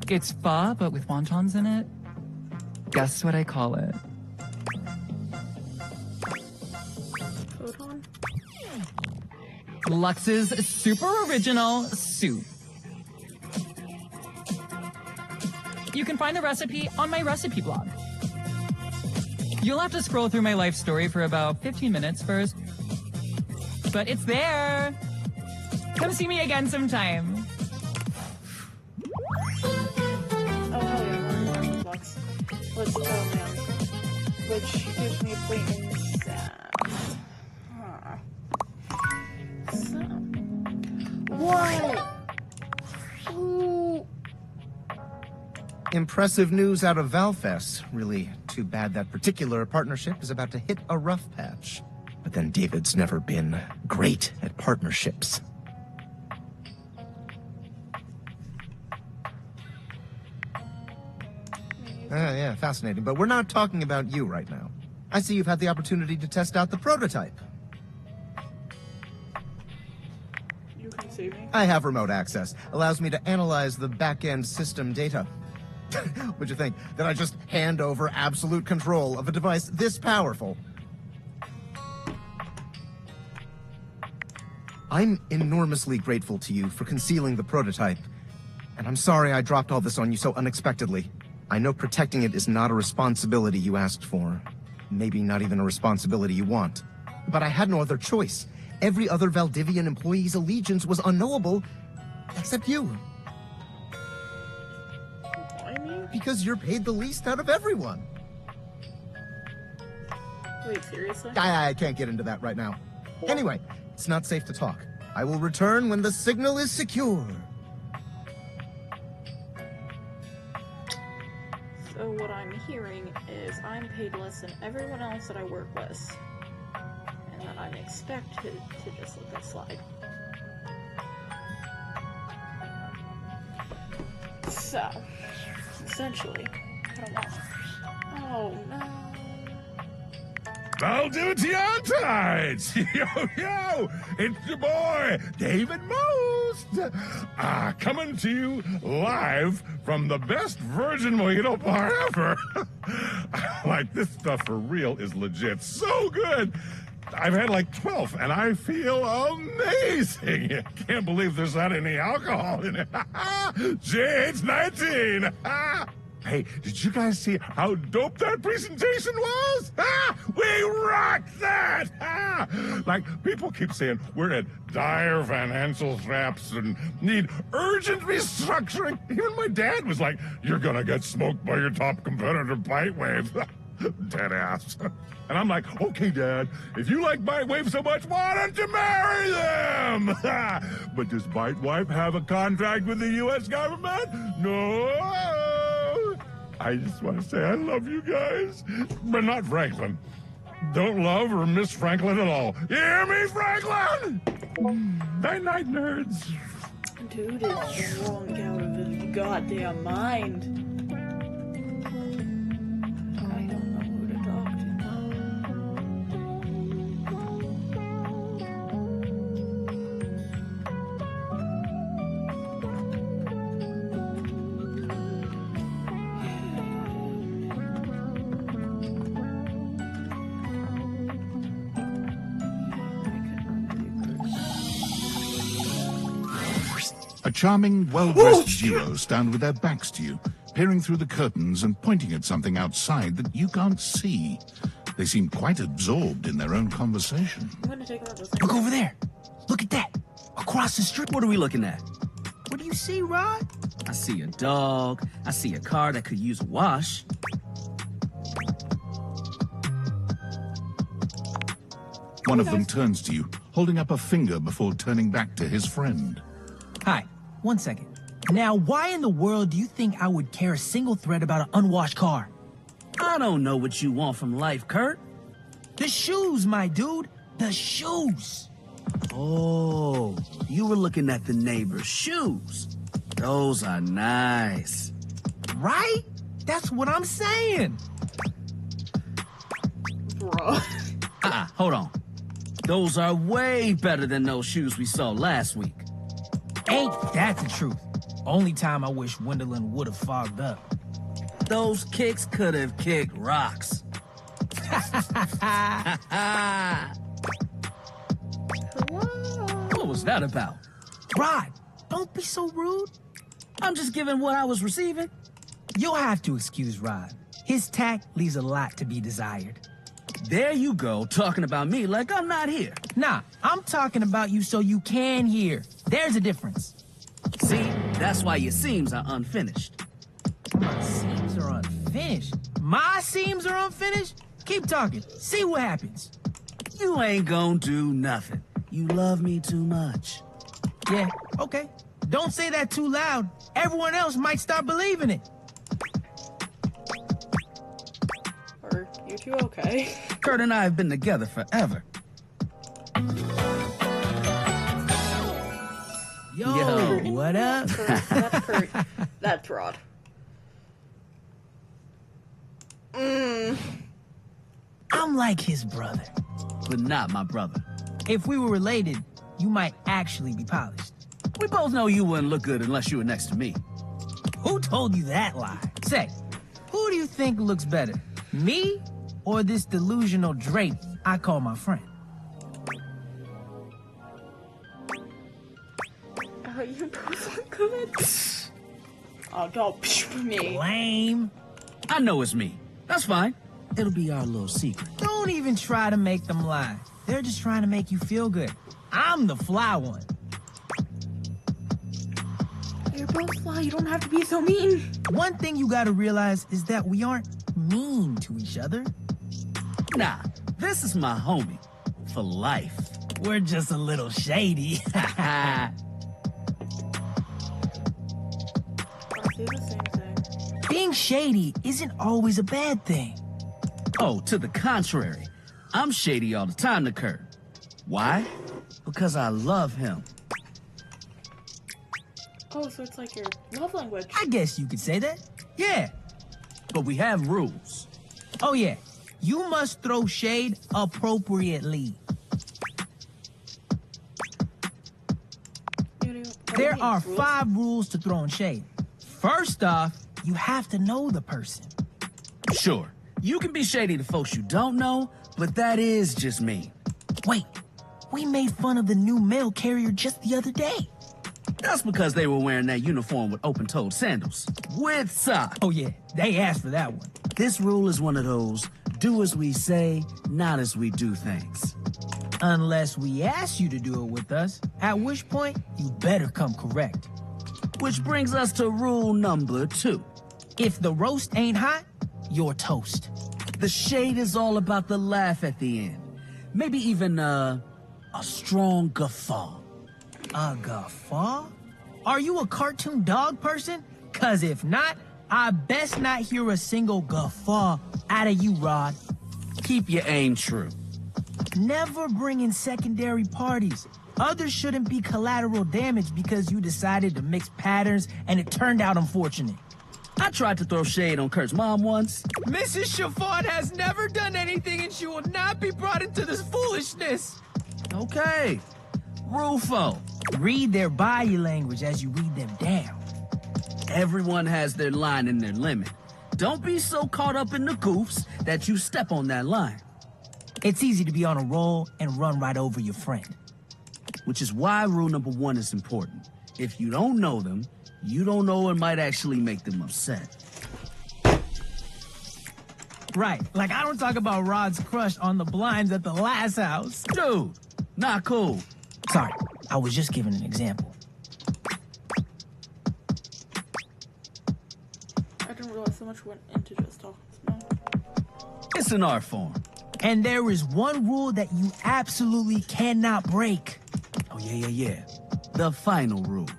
It's pho, but with wontons in it. Guess what I call it? Lux's super original soup. You can find the recipe on my recipe blog. You'll have to scroll through my life story for about 15 minutes first. But it's there. Come see me again sometime. Oh, hell yeah, we're in Lux. Let's go, man. Which gives me acquaintance. So. What? Ooh. Impressive news out of Valfest. Really too bad that particular partnership is about to hit a rough patch. But then David's never been great at partnerships. Yeah, fascinating. But we're not talking about you right now. I see you've had the opportunity to test out the prototype. You can save me. I have remote access. Allows me to analyze the back-end system data. Would you think that I just hand over absolute control of a device this powerful? I'm enormously grateful to you for concealing the prototype. And I'm sorry I dropped all this on you so unexpectedly. I know protecting it is not a responsibility you asked for. Maybe not even a responsibility you want. But I had no other choice. Every other Valdivian employee's allegiance was unknowable, except you. Because you're paid the least out of everyone. Wait, seriously? I can't get into that right now. Anyway, it's not safe to talk. I will return when the signal is secure. So what I'm hearing is I'm paid less than everyone else that I work with. And that I'm expected to just let that slide. So, essentially, I don't know. Oh no. Valdivians! Yo, it's your boy, David Most! Coming to you live from the best virgin mojito bar ever. Like, this stuff for real is legit so good. I've had like 12, and I feel amazing. I can't believe there's not any alcohol in it. Jade's 19. Hey, did you guys see how dope that presentation was? We rocked that! Like, people keep saying we're at dire financial straps and need urgent restructuring. Even my dad was like, you're gonna get smoked by your top competitor, Bitewave. Dead ass. And I'm like, okay, Dad, if you like Bitewave so much, why don't you marry them? But does Bitewave have a contract with the U.S. government? No. I just want to say I love you guys, but not Franklin. Don't love or miss Franklin at all. You hear me, Franklin? Night-night, nerds. Dude is drunk out of his goddamn mind. A charming, well-dressed duo stand with their backs to you, peering through the curtains and pointing at something outside that you can't see. They seem quite absorbed in their own conversation. I'm gonna take another Look over there. Look at that. Across the street. What are we looking at? What do you see, Rod? I see a dog. I see a car that could use a wash. One of them turns to you, holding up a finger before turning back to his friend. Hi, 1 second. Now, why in the world do you think I would care a single thread about an unwashed car? I don't know what you want from life, Kurt. The shoes, my dude. The shoes. Oh, you were looking at the neighbor's shoes. Those are nice. Right? That's what I'm saying. Bro. Hold on. Those are way better than those shoes we saw last week. Ain't that the truth? Only time I wish Wendelin would have fogged up. Those kicks could have kicked rocks. What was that about? Rod, don't be so rude. I'm just giving what I was receiving. You'll have to excuse Rod. His tact leaves a lot to be desired. There you go, talking about me like I'm not here. Nah, I'm talking about you so you can hear. There's a difference. See, that's why your seams are unfinished. My seams are unfinished? My seams are unfinished? Keep talking. See what happens. You ain't gonna do nothing. You love me too much. Yeah, okay. Don't say that too loud. Everyone else might start believing it. Are you two okay? Kurt and I have been together forever. Yo, what up? That's Kurt. That's Rod. I'm like his brother. But not my brother. If we were related, you might actually be polished. We both know you wouldn't look good unless you were next to me. Who told you that lie? Say, who do you think looks better? Me or this delusional Drake I call my friend? You both look good. Oh, don't psh me. Lame. I know it's me. That's fine. It'll be our little secret. Don't even try to make them lie. They're just trying to make you feel good. I'm the fly one. You're both fly. You don't have to be so mean. One thing you gotta realize is that we aren't mean to each other. Nah, this is my homie. For life. We're just a little shady. I see the same thing. Being shady isn't always a bad thing. Oh, to the contrary. I'm shady all the time to Kurt. Why? Because I love him. Oh, so it's like your love language. I guess you could say that. Yeah. But we have rules. Oh, yeah. You must throw shade appropriately. There are 5 rules to throwing shade. First off, you have to know the person. Sure, you can be shady to folks you don't know, but that is just me. Wait, we made fun of the new mail carrier just the other day. That's because they were wearing that uniform with open-toed sandals. With socks. Oh yeah, they asked for that one. This rule is one of those, do as we say, not as we do things. Unless we ask you to do it with us, at which point, you better come correct. Which brings us to rule number 2. If the roast ain't hot, you're toast. The shade is all about the laugh at the end. Maybe even, a strong guffaw. A guffaw? Are you a cartoon dog person? 'Cause if not, I best not hear a single guffaw out of you, Rod. Keep your aim true. Never bring in secondary parties. Others shouldn't be collateral damage because you decided to mix patterns and it turned out unfortunate. I tried to throw shade on Kurt's mom once. Mrs. Chiffon has never done anything and she will not be brought into this foolishness. Okay. Rule 4. Read their body language as you read them down. Everyone has their line and their limit. Don't be so caught up in the goofs that you step on that line. It's easy to be on a roll and run right over your friend. Which is why rule number 1 is important. If you don't know them, you don't know what might actually make them upset. Right, like I don't talk about Rod's crush on the blinds at the last house. Dude, not cool. Sorry, I was just giving an example. I didn't realize so much went into just talking smack. It's an art form. And there is one rule that you absolutely cannot break. Oh, yeah. The final rule.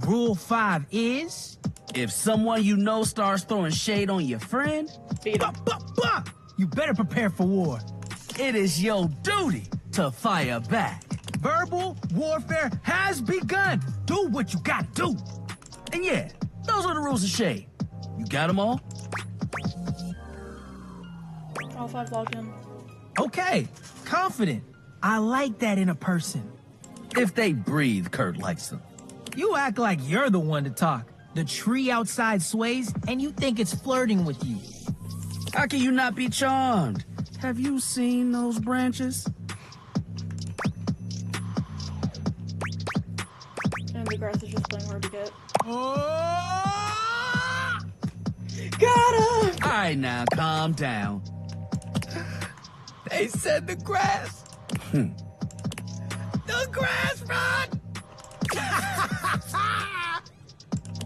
Rule 5 is... If someone you know starts throwing shade on your friend... You better prepare for war. It is your duty to fire back. Verbal warfare has begun. Do what you gotta do. And yeah, those are the rules of shade. You got them all? All 5 logged in. Okay, confident. I like that in a person. If they breathe, Kurt likes them. You act like you're the one to talk. The tree outside sways, and you think it's flirting with you. How can you not be charmed? Have you seen those branches? And the grass is just playing hard to get. Oh! Got him! All right, now, calm down. They said the grass. The grass, Rod!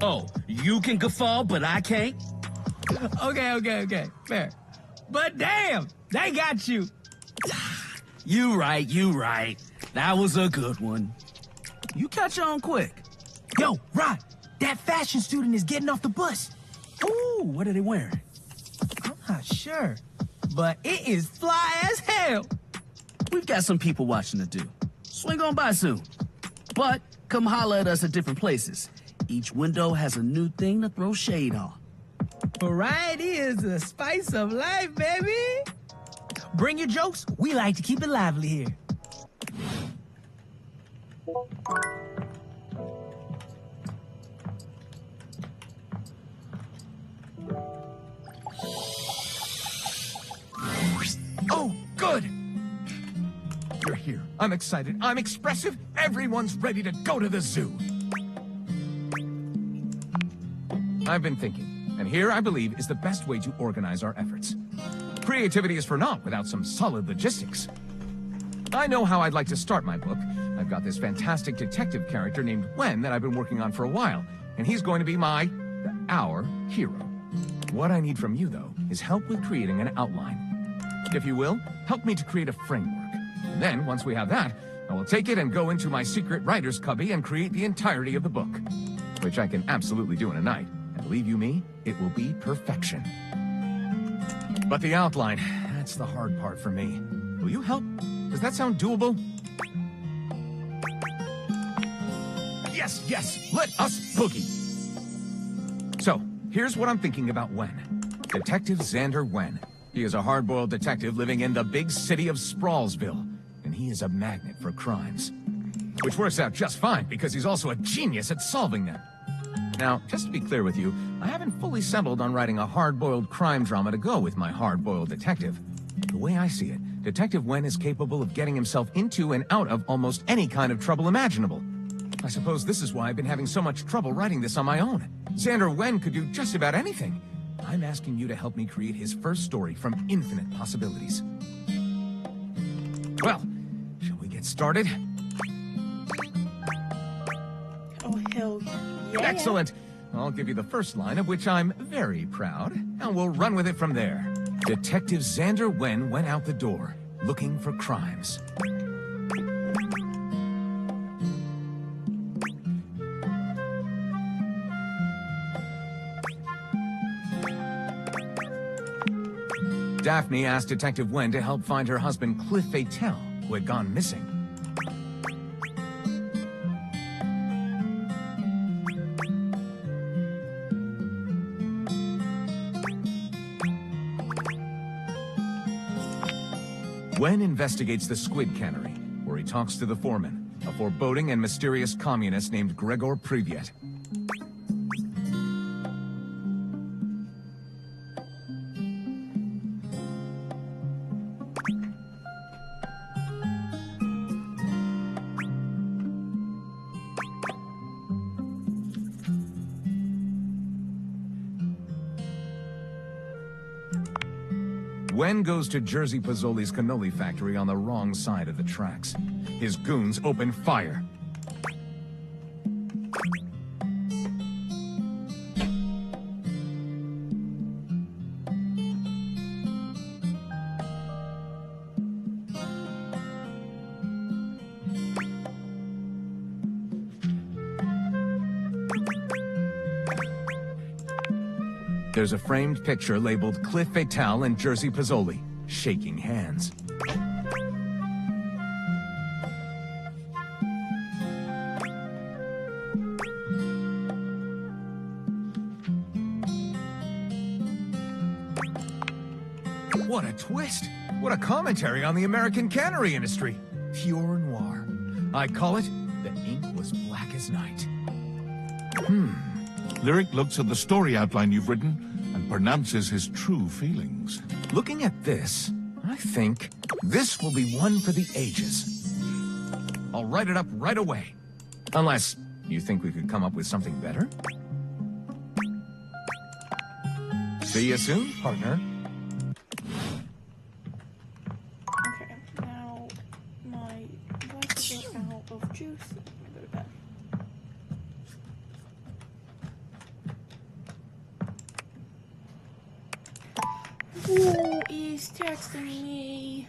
Oh, you can guffaw, but I can't? Okay. Fair. But damn, they got you. You right. That was a good one. You catch on quick. Yo, Rod, that fashion student is getting off the bus. Ooh, what are they wearing? I'm not sure, but it is fly as hell. We've got some people watching to do. Swing on by soon. But come holler at us at different places. Each window has a new thing to throw shade on. Variety is the spice of life, baby. Bring your jokes. We like to keep it lively here. Oh, good! You're here. I'm excited. I'm expressive. Everyone's ready to go to the zoo. I've been thinking, and here I believe is the best way to organize our efforts. Creativity is for naught without some solid logistics. I know how I'd like to start my book. I've got this fantastic detective character named Wen that I've been working on for a while, and he's going to be our hero. What I need from you, though, is help with creating an outline. If you will, help me to create a framework. And then, once we have that, I will take it and go into my secret writer's cubby and create the entirety of the book. Which I can absolutely do in a night. And believe you me, it will be perfection. But the outline, that's the hard part for me. Will you help? Does that sound doable? Yes, let us boogie. So, here's what I'm thinking about Wen. Detective Xander Wen. He is a hard-boiled detective living in the big city of Sprawlsville, and he is a magnet for crimes. Which works out just fine, because he's also a genius at solving them. Now, just to be clear with you, I haven't fully settled on writing a hard-boiled crime drama to go with my hard-boiled detective. The way I see it, Detective Wen is capable of getting himself into and out of almost any kind of trouble imaginable. I suppose this is why I've been having so much trouble writing this on my own. Xander Wen could do just about anything. I'm asking you to help me create his first story from infinite possibilities. Well, shall we get started? Oh, hell yeah. Excellent. I'll give you the first line, of which I'm very proud, and we'll run with it from there. Detective Xander Wen went out the door, looking for crimes. Daphne asked Detective Wen to help find her husband Cliff Fatel, who had gone missing. Wen investigates the Squid Cannery, where he talks to the foreman, a foreboding and mysterious communist named Gregor Privyet. Wen goes to Jerzy Pozzoli's cannoli factory on the wrong side of the tracks. His goons open fire. There's a framed picture labeled Cliff Fatel and Jerzy Pozzoli, shaking hands. What a twist! What a commentary on the American cannery industry. Pure noir. I call it The Ink Was Black as Night. Lyric looks at the story outline you've written and pronounces his true feelings. Looking at this, I think this will be one for the ages. I'll write it up right away. Unless you think we could come up with something better? See you soon, partner. Okay, now my voice is out of juice. I'm gonna go to bed. Ooh, he's texting me.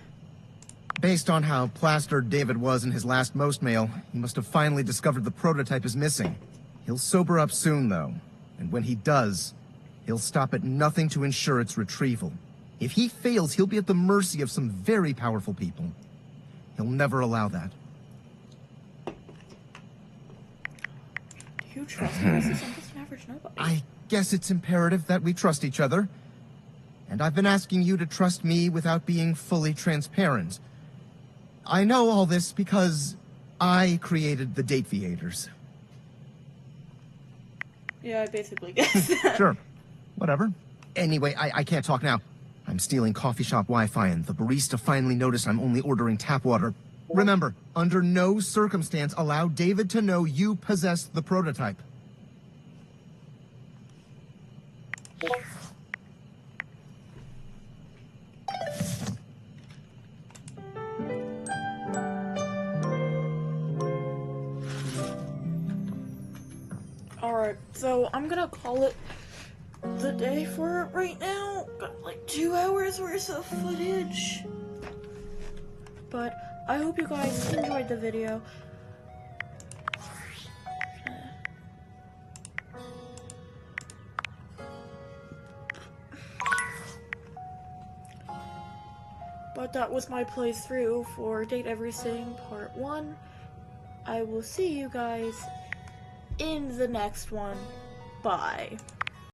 Based on how plastered David was in his last most mail, he must have finally discovered the prototype is missing. He'll sober up soon, though. And when he does, he'll stop at nothing to ensure its retrieval. If he fails, he'll be at the mercy of some very powerful people. He'll never allow that. Do you trust me? This is just an average nobody. I guess it's imperative that we trust each other. And I've been asking you to trust me without being fully transparent. I know all this because I created the Dateviators. Yeah, I basically guess that. Sure. Whatever. Anyway, I can't talk now. I'm stealing coffee shop Wi-Fi and the barista finally noticed I'm only ordering tap water. Remember, under no circumstance allow David to know you possess the prototype. Alright, so I'm gonna call it the day for it right now. Got like 2 hours worth of footage. But I hope you guys enjoyed the video. But that was my playthrough for Date Everything Part 1. I will see you guys in the next one. Bye.